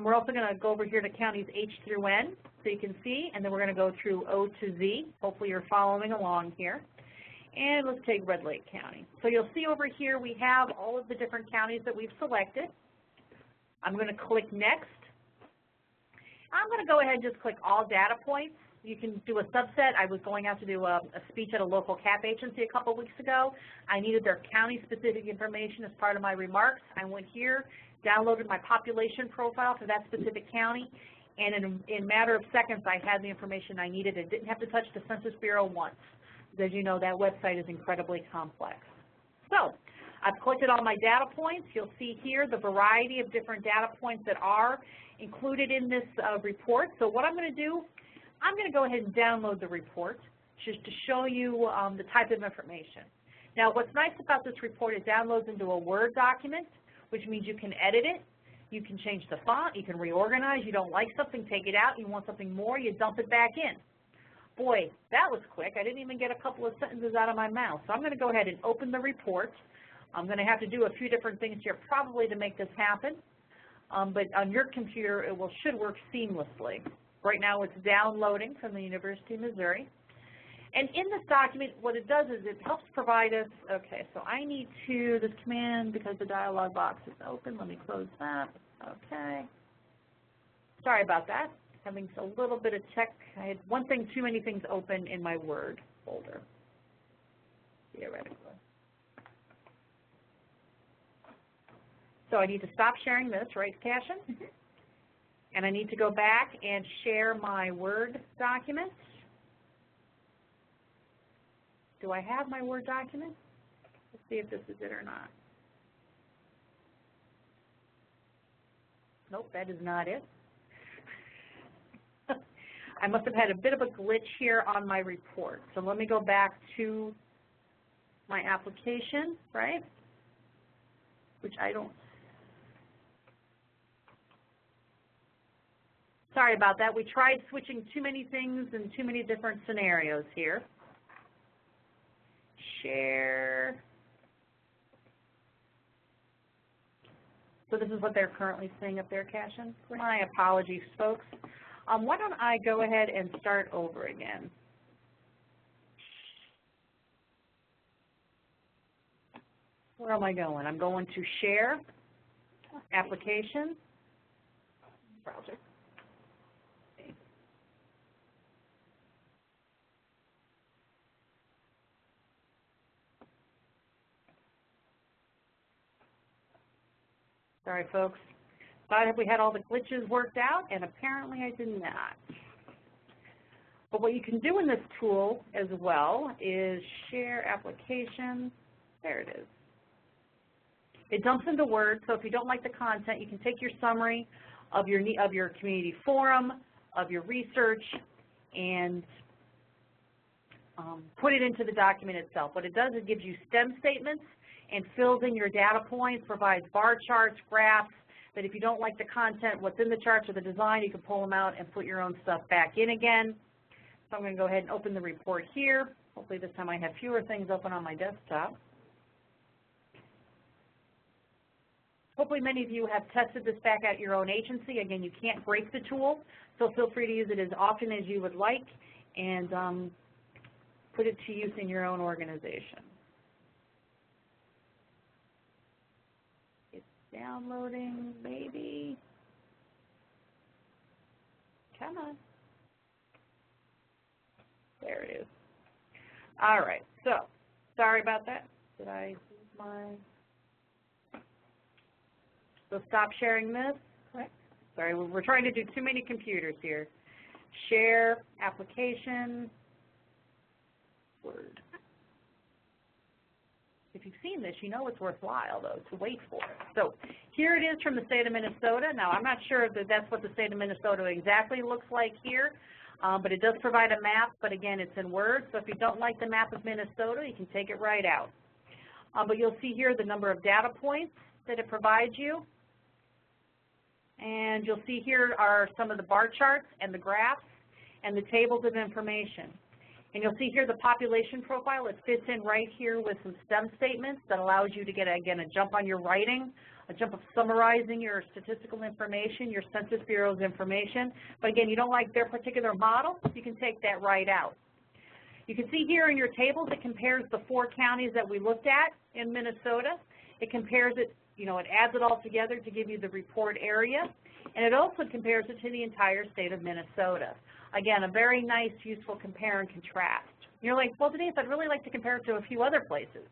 We're also going to go over here to counties H through N, so you can see, and then we're going to go through O to Z. Hopefully you're following along here. And let's take Red Lake County. So you'll see over here we have all of the different counties that we've selected. I'm going to click Next. I'm going to go ahead and just click All Data Points. You can do a subset. I was going out to do a speech at a local CAP agency a couple weeks ago. I needed their county-specific information as part of my remarks. I went here, downloaded my population profile for that specific county, and in a matter of seconds I had the information I needed and didn't have to touch the Census Bureau once. As you know, that website is incredibly complex. So I've collected all my data points. You'll see here the variety of different data points that are included in this report. So what I'm going to do, I'm going to go ahead and download the report just to show you the type of information. Now, what's nice about this report, it downloads into a Word document, which means you can edit it. You can change the font. You can reorganize. You don't like something, take it out. You want something more, you dump it back in. Boy, that was quick. I didn't even get a couple of sentences out of my mouth. So I'm going to go ahead and open the report. I'm going to have to do a few different things here probably to make this happen. But on your computer, it should work seamlessly. Right now it's downloading from the University of Missouri. And in this document, what it does is it helps provide us, okay, so I need to, this command, because the dialog box is open, let me close that. Okay. Sorry about that. Having a little bit of tech. I had one thing, too many things open in my Word folder, theoretically. So I need to stop sharing this, right, Cashin? And I need to go back and share my Word document. Do I have my Word document? Let's see if this is it or not. Nope, that is not it. I must have had a bit of a glitch here on my report. So let me go back to my application, right? Which I don't. Sorry about that. We tried switching too many things in too many different scenarios here. Share. So this is what they're currently seeing up there, Cashin. My apologies, folks. Why don't I go ahead and start over again? Where am I going? I'm going to share, application, browser. Sorry, folks. Thought we had all the glitches worked out, and apparently I did not. But what you can do in this tool as well is share application. There it is. It dumps into Word, so if you don't like the content, you can take your summary of your community forum, of your research, and put it into the document itself. What it does is it gives you STEM statements and fills in your data points, provides bar charts, graphs, that if you don't like the content, what's in the charts or the design, you can pull them out and put your own stuff back in again. So I'm going to go ahead and open the report here. Hopefully this time I have fewer things open on my desktop. Hopefully many of you have tested this back at your own agency. Again, you can't break the tool, so feel free to use it as often as you would like and put it to use in your own organization. It's downloading, maybe. Come on. There it is. All right, so sorry about that. Did I lose my... So stop sharing this. Right. Sorry, we're trying to do too many computers here. Share, application, Word. If you've seen this, you know it's worthwhile, though, to wait for it. So here it is from the state of Minnesota. Now, I'm not sure if that's what the state of Minnesota exactly looks like here, but it does provide a map, but again, it's in Word. So if you don't like the map of Minnesota, you can take it right out. But you'll see here the number of data points that it provides you. And you'll see here are some of the bar charts and the graphs and the tables of information. And you'll see here the population profile. It fits in right here with some STEM statements that allows you to get, again, a jump on your writing, a jump of summarizing your statistical information, your Census Bureau's information. But again, you don't like their particular model, you can take that right out. You can see here in your tables it compares the 4 counties that we looked at in Minnesota. It compares it, you know, it adds it all together to give you the report area, and it also compares it to the entire state of Minnesota. Again, a very nice, useful compare and contrast. You're like, well, Denise, I'd really like to compare it to a few other places.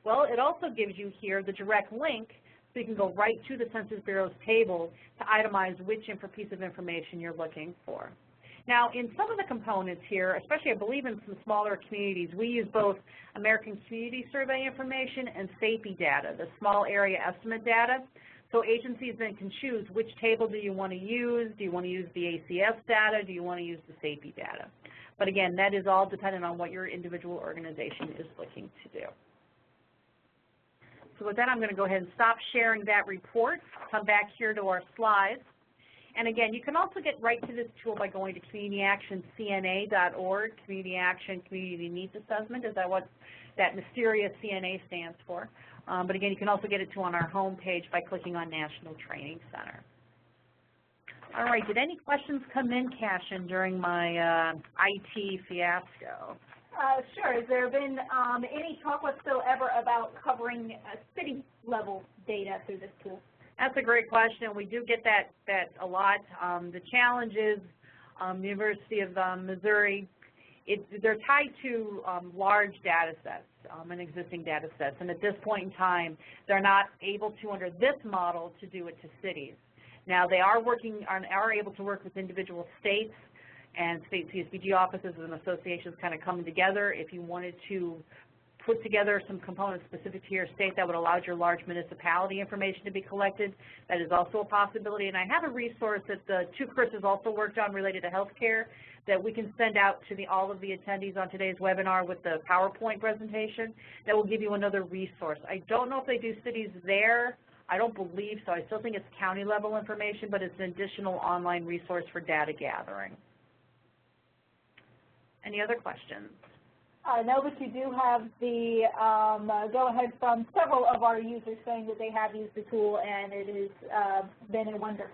Well, it also gives you here the direct link so you can go right to the Census Bureau's table to itemize which piece of information you're looking for. Now, in some of the components here, especially I believe in some smaller communities, we use both American Community Survey information and SAPI data, the small area estimate data. So agencies then can choose which table do you want to use. Do you want to use the ACS data? Do you want to use the SAPI data? But again, that is all dependent on what your individual organization is looking to do. So with that, I'm going to go ahead and stop sharing that report, come back here to our slides. And again, you can also get right to this tool by going to communityactioncna.org, Community Action Community Needs Assessment. Is that what that mysterious CNA stands for? But again, you can also get it to on our home page by clicking on National Training Center. All right, did any questions come in, Cashin, during my IT fiasco? Sure. Has there been any talk whatsoever about covering city-level data through this tool? That's a great question. We do get that a lot. The challenge is the University of Missouri, they're tied to large data sets and existing data sets. And at this point in time, they're not able to, under this model, to do it to cities. Now, they are able to work with individual states and state CSBG offices and associations kind of coming together. If you wanted to put together some components specific to your state that would allow your large municipality information to be collected, that is also a possibility. And I have a resource that the two Chris has also worked on related to healthcare that we can send out to all of the attendees on today's webinar with the PowerPoint presentation that will give you another resource. I don't know if they do cities there. I don't believe so. I still think it's county level information, but it's an additional online resource for data gathering. Any other questions? I know that you do have the go-ahead from several of our users saying that they have used the tool and it has been a wonder.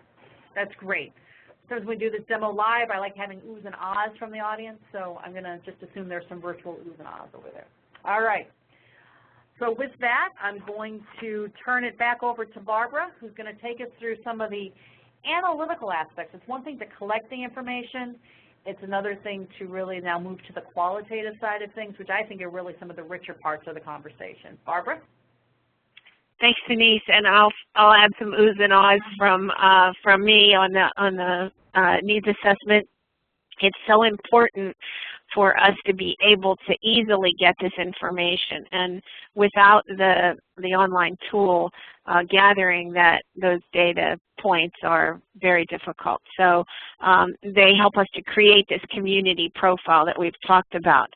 That's great. Sometimes when we do this demo live, I like having oohs and ahs from the audience, so I'm going to just assume there's some virtual oohs and ahs over there. All right. So with that, I'm going to turn it back over to Barbara, who's going to take us through some of the analytical aspects. It's one thing to collect the information. It's another thing to really now move to the qualitative side of things, which I think are really some of the richer parts of the conversation. Barbara? Thanks, Denise, and I'll add some oohs and ahs from me on the needs assessment. It's so important for us to be able to easily get this information, and without the online tool, gathering those data points are very difficult. So they help us to create this community profile that we've talked about.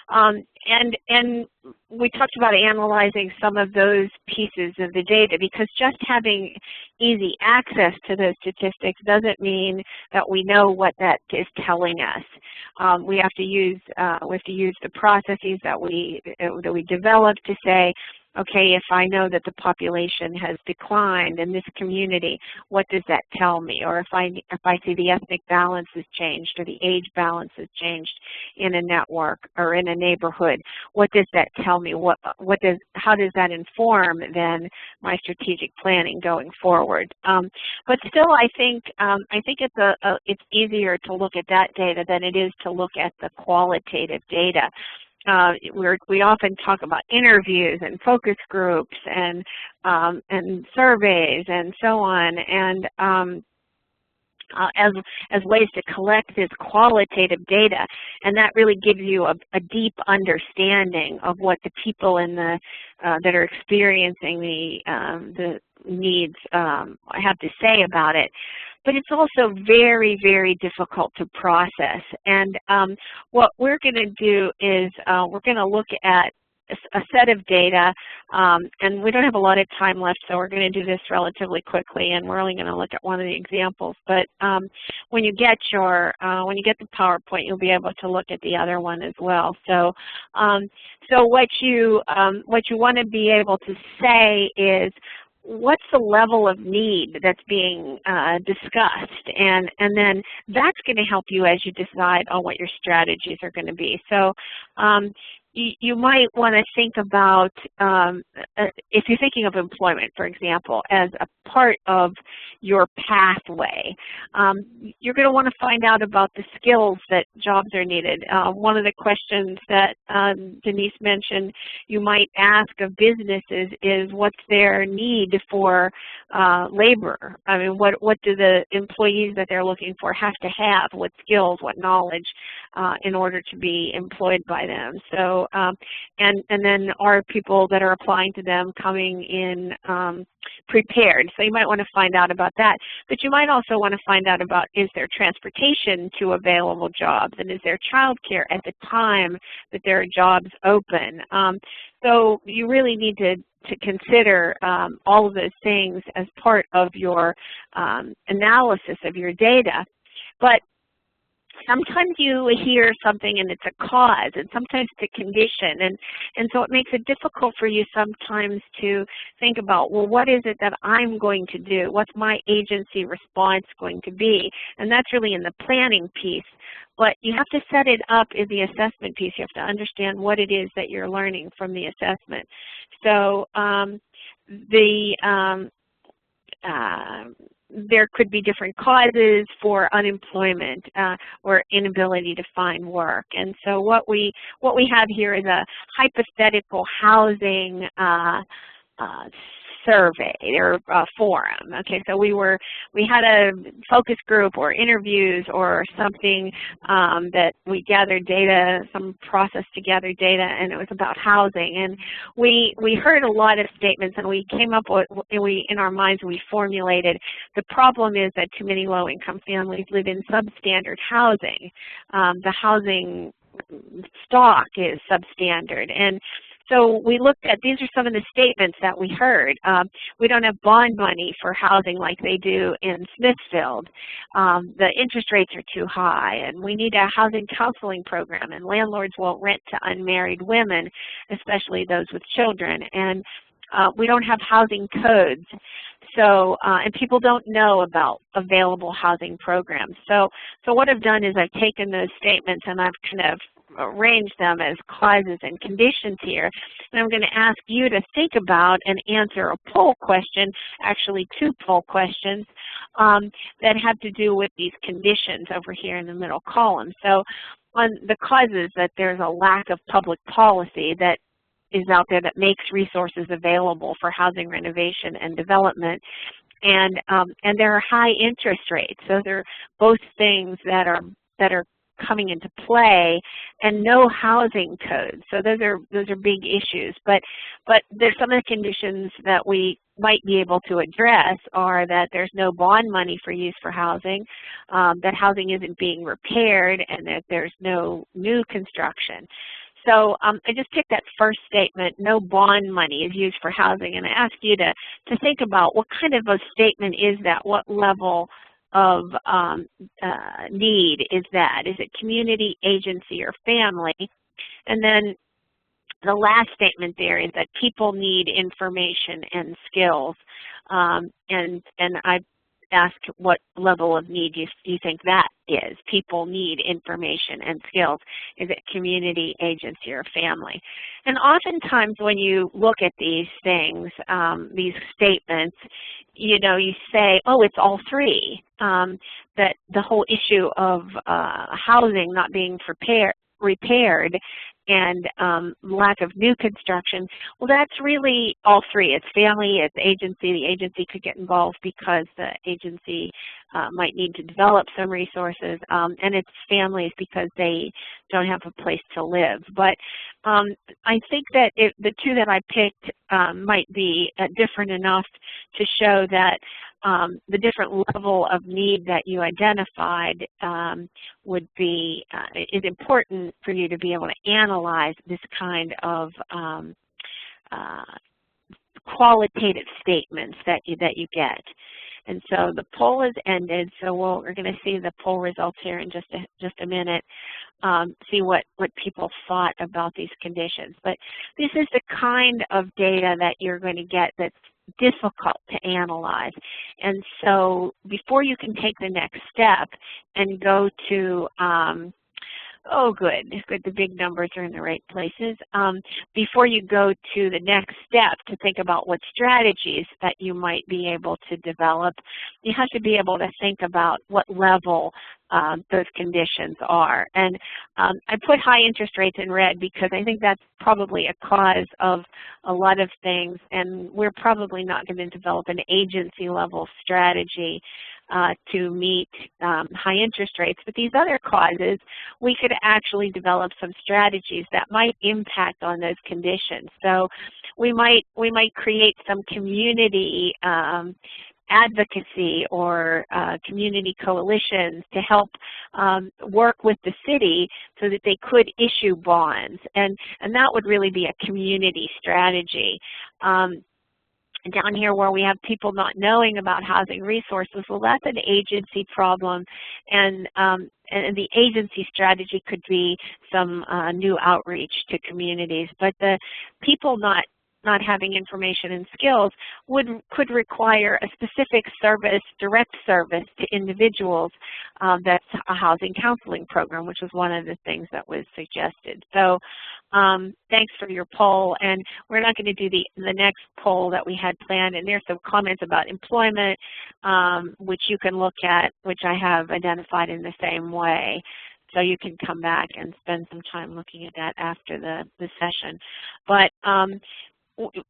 And we talked about analyzing some of those pieces of the data, because just having easy access to those statistics doesn't mean that we know what that is telling us. We have to use the processes that we develop to say, okay, if I know that the population has declined in this community, what does that tell me? Or if I see the ethnic balance has changed or the age balance has changed in a network or in a neighborhood, what does that tell me? How does that inform then my strategic planning going forward? But still, I think it's easier to look at that data than it is to look at the qualitative data. We often talk about interviews and focus groups and surveys and so on, and as ways to collect this qualitative data, and that really gives you a deep understanding of what the people in that are experiencing the needs have to say about it. But it's also very, very difficult to process. And what we're going to do is we're going to look at a set of data, and we don't have a lot of time left, so we're going to do this relatively quickly, and we're only going to look at one of the examples. But when you get the PowerPoint, you'll be able to look at the other one as well. So what you want to be able to say is, what's the level of need that's being discussed, and then that's going to help you as you decide on what your strategies are going to be. So you might want to think about, if you're thinking of employment, for example, as a part of your pathway, you're going to want to find out about the skills that jobs are needed. One of the questions that Denise mentioned you might ask of businesses is, what's their need for labor? I mean, what do the employees that they're looking for have to have? What skills, what knowledge in order to be employed by them? So, and then are people that are applying to them coming in prepared? So you might want to find out about that. But you might also want to find out about, is there transportation to available jobs, and is there child care at the time that there are jobs open? So you really need to consider all of those things as part of your analysis of your data. But sometimes you hear something and it's a cause, and sometimes it's a condition, and so it makes it difficult for you sometimes to think about, well, what is it that I'm going to do? What's my agency response going to be? And that's really in the planning piece. But you have to set it up in the assessment piece. You have to understand what it is that you're learning from the assessment. So there could be different causes for unemployment or inability to find work. And so what we have here is a hypothetical housing survey or a forum. Okay, so we had a focus group or interviews or something that we gathered data, some process to gather data, and it was about housing. And we heard a lot of statements, and we came up with, in our minds, we formulated, the problem is that too many low-income families live in substandard housing. The housing stock is substandard. And so we looked at, these are some of the statements that we heard. We don't have bond money for housing like they do in Smithfield. The interest rates are too high, and we need a housing counseling program, and landlords won't rent to unmarried women, especially those with children. And we don't have housing codes. So, and people don't know about available housing programs. So what I've done is I've taken those statements and I've kind of arranged them as clauses and conditions here. And I'm going to ask you to think about and answer a poll question, actually 2 poll questions that have to do with these conditions over here in the middle column. So on the causes, that there's a lack of public policy that is out there that makes resources available for housing renovation and development, and there are high interest rates. Those are both things that are coming into play, and no housing codes. So those are big issues. But there's some of the conditions that we might be able to address are that there's no bond money for use for housing, that housing isn't being repaired, and that there's no new construction. So I just picked that first statement, no bond money is used for housing, and I asked you to think about what kind of a statement is that, what level of need is that? Is it community, agency, or family? And then the last statement there is that people need information and skills, and I ask what level of need you think that is. People need information and skills. Is it community, agency, or family? And oftentimes when you look at these things, these statements, you know, you say, oh, it's all 3. That the whole issue of housing not being repaired and lack of new construction, well, that's really all 3. It's family, it's agency. The agency could get involved because the agency might need to develop some resources, and it's families because they don't have a place to live. But I think that the 2 that I picked might be different enough to show that the different level of need that you identified would be, is important for you to be able to analyze this kind of qualitative statements that you get. And so the poll has ended, so we're going to see the poll results here in just a minute, see what people thought about these conditions. But this is the kind of data that you're going to get that's difficult to analyze. And so before you can take the next step and go to, oh good, the big numbers are in the right places. Before you go to the next step to think about what strategies that you might be able to develop, you have to be able to think about what level those conditions are. And I put high interest rates in red because I think that's probably a cause of a lot of things, and we're probably not going to develop an agency level strategy to meet high interest rates. But these other causes, we could actually develop some strategies that might impact on those conditions. So we might create some community advocacy or community coalitions to help work with the city so that they could issue bonds, and that would really be a community strategy. Down here where we have people not knowing about housing resources, well, that's an agency problem, and the agency strategy could be some new outreach to communities. But the people not having information and skills could require a specific service, direct service to individuals. That's a housing counseling program, which was one of the things that was suggested. So thanks for your poll, and we're not going to do the next poll that we had planned, and there's some comments about employment, which you can look at, which I have identified in the same way. So you can come back and spend some time looking at that after the session. But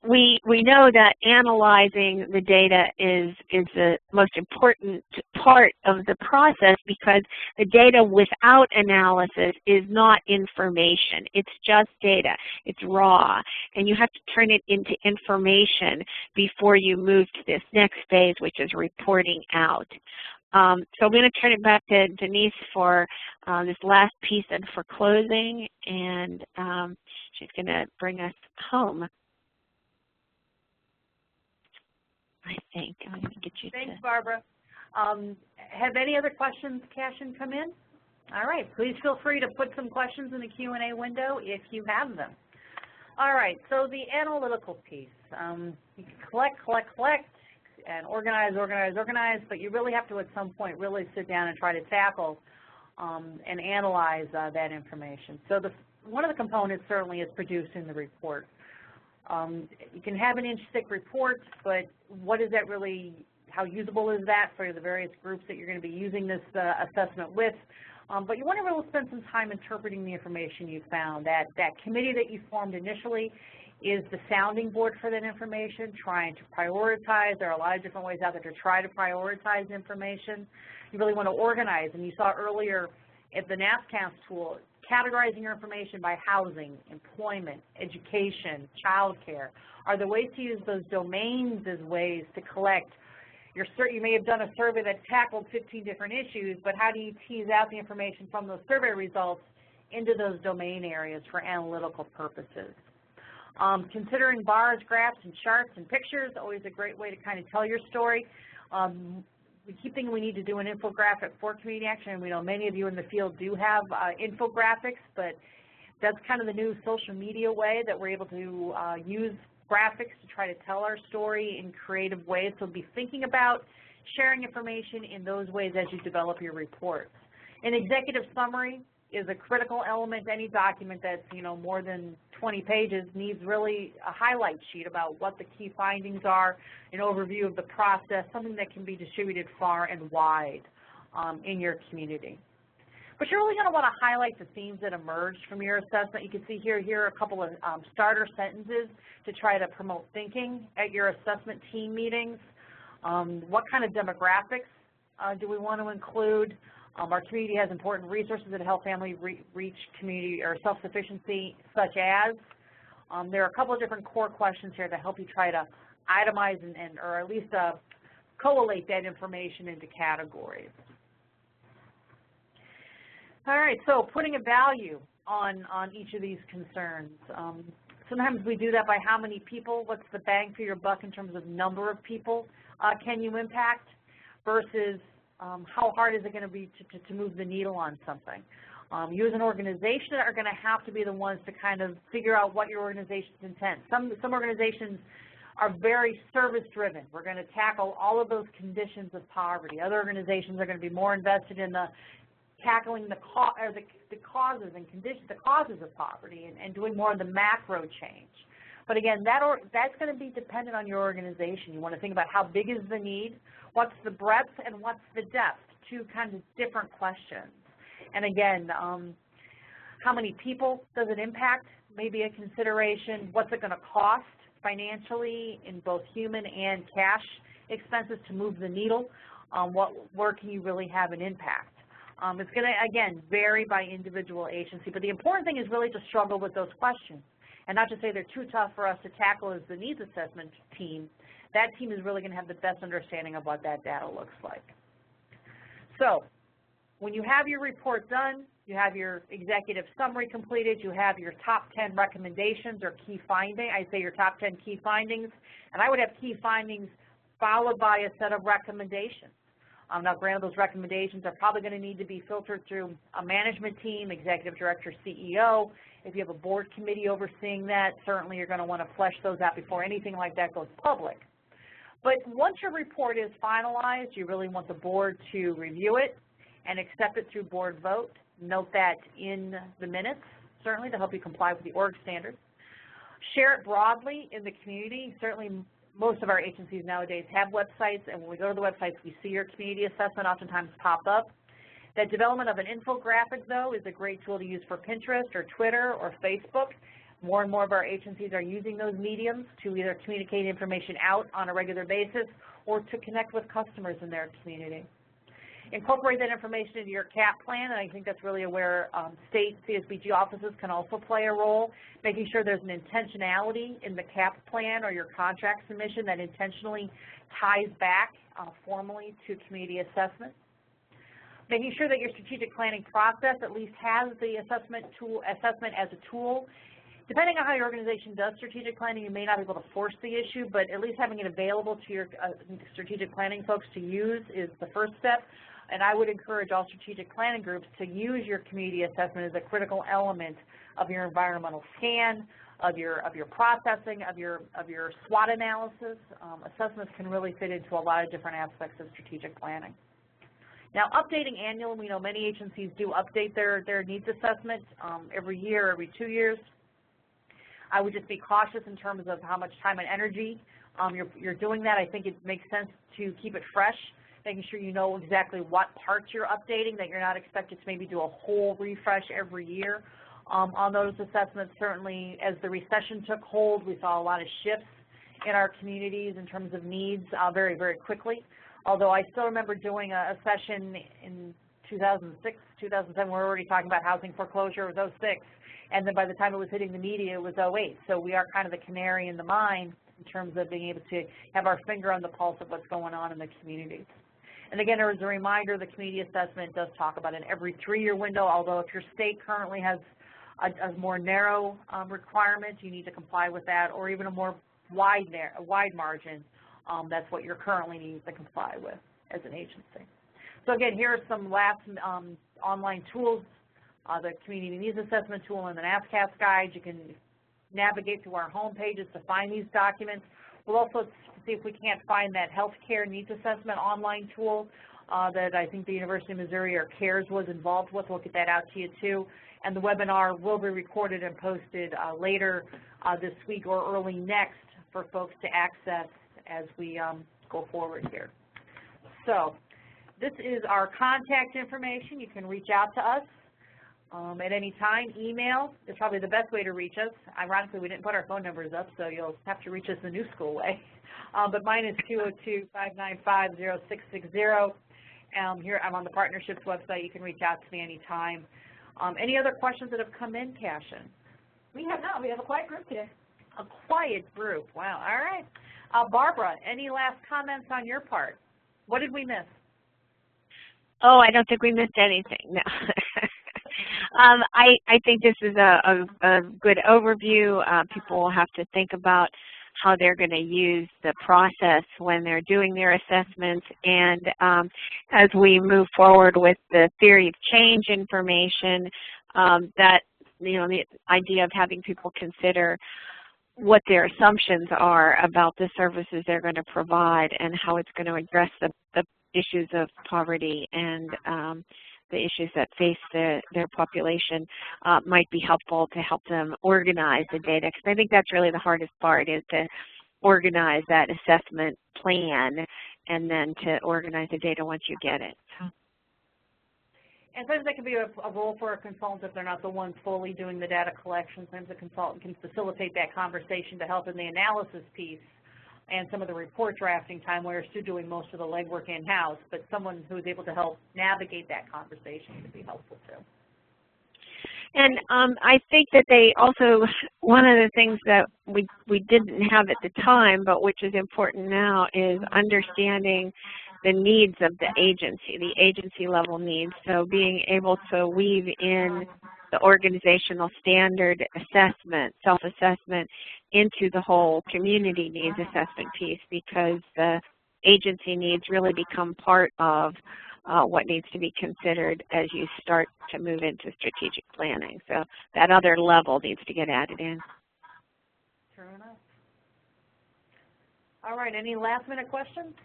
we know that analyzing the data is the most important part of the process, because the data without analysis is not information. It's just data. It's raw, and you have to turn it into information before you move to this next phase, which is reporting out. So I'm going to turn it back to Denise for this last piece and for closing, and she's going to bring us home. I think I'm going to get you. Thanks, Barbara. Have any other questions, Cashin, come in? All right, please feel free to put some questions in the Q&A window if you have them. All right, so the analytical piece. You can collect, and organize, but you really have to at some point really sit down and try to tackle and analyze that information. So one of the components certainly is producing the report. You can have an inch-thick report, but what is that really, how usable is that for the various groups that you're going to be using this assessment with? But you want to really spend some time interpreting the information you found. That committee that you formed initially is the sounding board for that information, trying to prioritize. There are a lot of different ways out there to try to prioritize information. You really want to organize, and you saw earlier at the NASCAS tool, categorizing your information by housing, employment, education, child care. Are there ways to use those domains as ways to collect? You may have done a survey that tackled 15 different issues, but how do you tease out the information from those survey results into those domain areas for analytical purposes? Considering bars, graphs, and charts and pictures, always a great way to kind of tell your story. We keep thinking we need to do an infographic for community action, and we know many of you in the field do have infographics, but that's kind of the new social media way that we're able to use graphics to try to tell our story in creative ways. So be thinking about sharing information in those ways as you develop your reports. An executive summary is a critical element. Any document that's more than 20 pages needs really a highlight sheet about what the key findings are, an overview of the process, something that can be distributed far and wide in your community. But you're really going to want to highlight the themes that emerged from your assessment. You can see here are a couple of starter sentences to try to promote thinking at your assessment team meetings. What kind of demographics do we want to include? Our community has important resources that help families reach community or self-sufficiency, such as. There are a couple of different core questions here to help you try to itemize or at least collate that information into categories. All right, so putting a value on each of these concerns. Sometimes we do that by how many people, what's the bang for your buck in terms of number of people can you impact versus how hard is it going to be to move the needle on something. You as an organization are going to have to be the ones to kind of figure out what your organization's intent. Some organizations are very service-driven. We're going to tackle all of those conditions of poverty. Other organizations are going to be more invested in tackling the causes and conditions, the causes of poverty, and doing more of the macro change. But again, that's going to be dependent on your organization. You want to think about how big is the need, what's the breadth, and what's the depth, two kinds of different questions. And again, how many people does it impact? Maybe a consideration. What's it going to cost financially in both human and cash expenses to move the needle? Where can you really have an impact? It's going to, again, vary by individual agency, but the important thing is really to struggle with those questions and not to say they're too tough for us to tackle as the needs assessment team. That team is really going to have the best understanding of what that data looks like. So when you have your report done, you have your executive summary completed, you have your top 10 recommendations or key findings. I say your top 10 key findings, and I would have key findings followed by a set of recommendations. Now, granted, those recommendations are probably going to need to be filtered through a management team, executive director, CEO. If you have a board committee overseeing that, certainly you're going to want to flesh those out before anything like that goes public. But once your report is finalized, you really want the board to review it and accept it through board vote. Note that in the minutes, certainly, to help you comply with the org standards. Share it broadly in the community. Certainly, most of our agencies nowadays have websites, and when we go to the websites, we see your community assessment oftentimes pop up. That development of an infographic, though, is a great tool to use for Pinterest or Twitter or Facebook. More and more of our agencies are using those mediums to either communicate information out on a regular basis or to connect with customers in their community. Incorporate that information into your CAP plan, and I think that's really where state CSBG offices can also play a role, making sure there's an intentionality in the CAP plan or your contract submission that intentionally ties back formally to community assessment. Making sure that your strategic planning process at least has the assessment as a tool. Depending on how your organization does strategic planning, you may not be able to force the issue, but at least having it available to your strategic planning folks to use is the first step. And I would encourage all strategic planning groups to use your community assessment as a critical element of your environmental scan, of your processing, of your SWOT analysis. Assessments can really fit into a lot of different aspects of strategic planning. Now, updating annually, we know many agencies do update their needs assessment every year, every 2 years. I would just be cautious in terms of how much time and energy you're doing that. I think it makes sense to keep it fresh, making sure you know exactly what parts you're updating, that you're not expected to maybe do a whole refresh every year on those assessments. Certainly, as the recession took hold, we saw a lot of shifts in our communities in terms of needs very, very quickly. Although I still remember doing a session in 2006, 2007, we were already talking about housing foreclosure. It was 2006, and then by the time it was hitting the media, it was 2008. So we are kind of the canary in the mine in terms of being able to have our finger on the pulse of what's going on in the communities. And again, as a reminder, the community assessment does talk about an every 3-year window, although if your state currently has a more narrow requirement, you need to comply with that, or even a more wide margin. That's what you're currently needing to comply with as an agency. So again, here are some last online tools, the Community Needs Assessment tool and the NASCAS guide. You can navigate through our home pages to find these documents. We'll also see if we can't find that healthcare needs assessment online tool that I think the University of Missouri or CARES was involved with. We'll get that out to you too. And the webinar will be recorded and posted later this week or early next for folks to access as we go forward here. So this is our contact information. You can reach out to us at any time. Email is probably the best way to reach us. Ironically, we didn't put our phone numbers up, so you'll have to reach us the new school way. But mine is 202-595-0660. Here I'm on the partnerships website. You can reach out to me anytime. Any other questions that have come in, Cashin? We have not. We have a quiet group today. A quiet group. Wow. All right. Barbara, any last comments on your part? What did we miss? Oh, I don't think we missed anything. No. I think this is a good overview. People will have to think about how they're going to use the process when they're doing their assessments. And as we move forward with the theory of change information, that, you know, the idea of having people consider what their assumptions are about the services they're going to provide and how it's going to address the issues of poverty and the issues that face their population might be helpful to help them organize the data. Because I think that's really the hardest part, is to organize that assessment plan and then to organize the data once you get it. And sometimes that can be a role for a consultant if they're not the ones fully doing the data collection. Sometimes the consultant can facilitate that conversation to help in the analysis piece and some of the report drafting time, where you're doing most of the legwork in-house, but someone who is able to help navigate that conversation can be helpful too. And I think that they also, one of the things that we didn't have at the time, but which is important now, is understanding the needs of the agency level needs. So being able to weave in the organizational standard assessment, self-assessment, into the whole community needs assessment piece, because the agency needs really become part of what needs to be considered as you start to move into strategic planning. So that other level needs to get added in. True enough. All right, any last minute questions?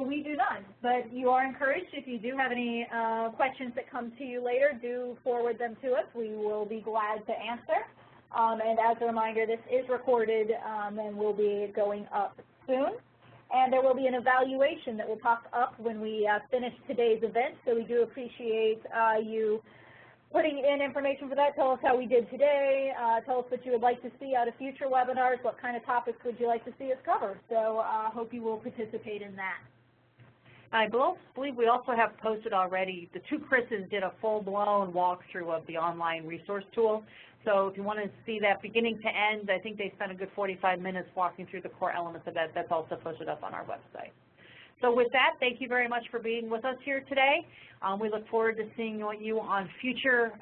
We do not, but you are encouraged. If you do have any questions that come to you later, do forward them to us. We will be glad to answer. And as a reminder, this is recorded and will be going up soon. And there will be an evaluation that will pop up when we finish today's event. So we do appreciate you putting in information for that. Tell us how we did today. Tell us what you would like to see out of future webinars. What kind of topics would you like to see us cover? So I hope you will participate in that. I believe we also have posted already, the two Chris's did a full-blown walkthrough of the online resource tool. So if you want to see that beginning to end, I think they spent a good 45 minutes walking through the core elements of that. That's also posted up on our website. So with that, thank you very much for being with us here today. We look forward to seeing you on future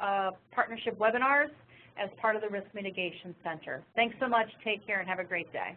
partnership webinars as part of the Risk Mitigation Center. Thanks so much. Take care and have a great day.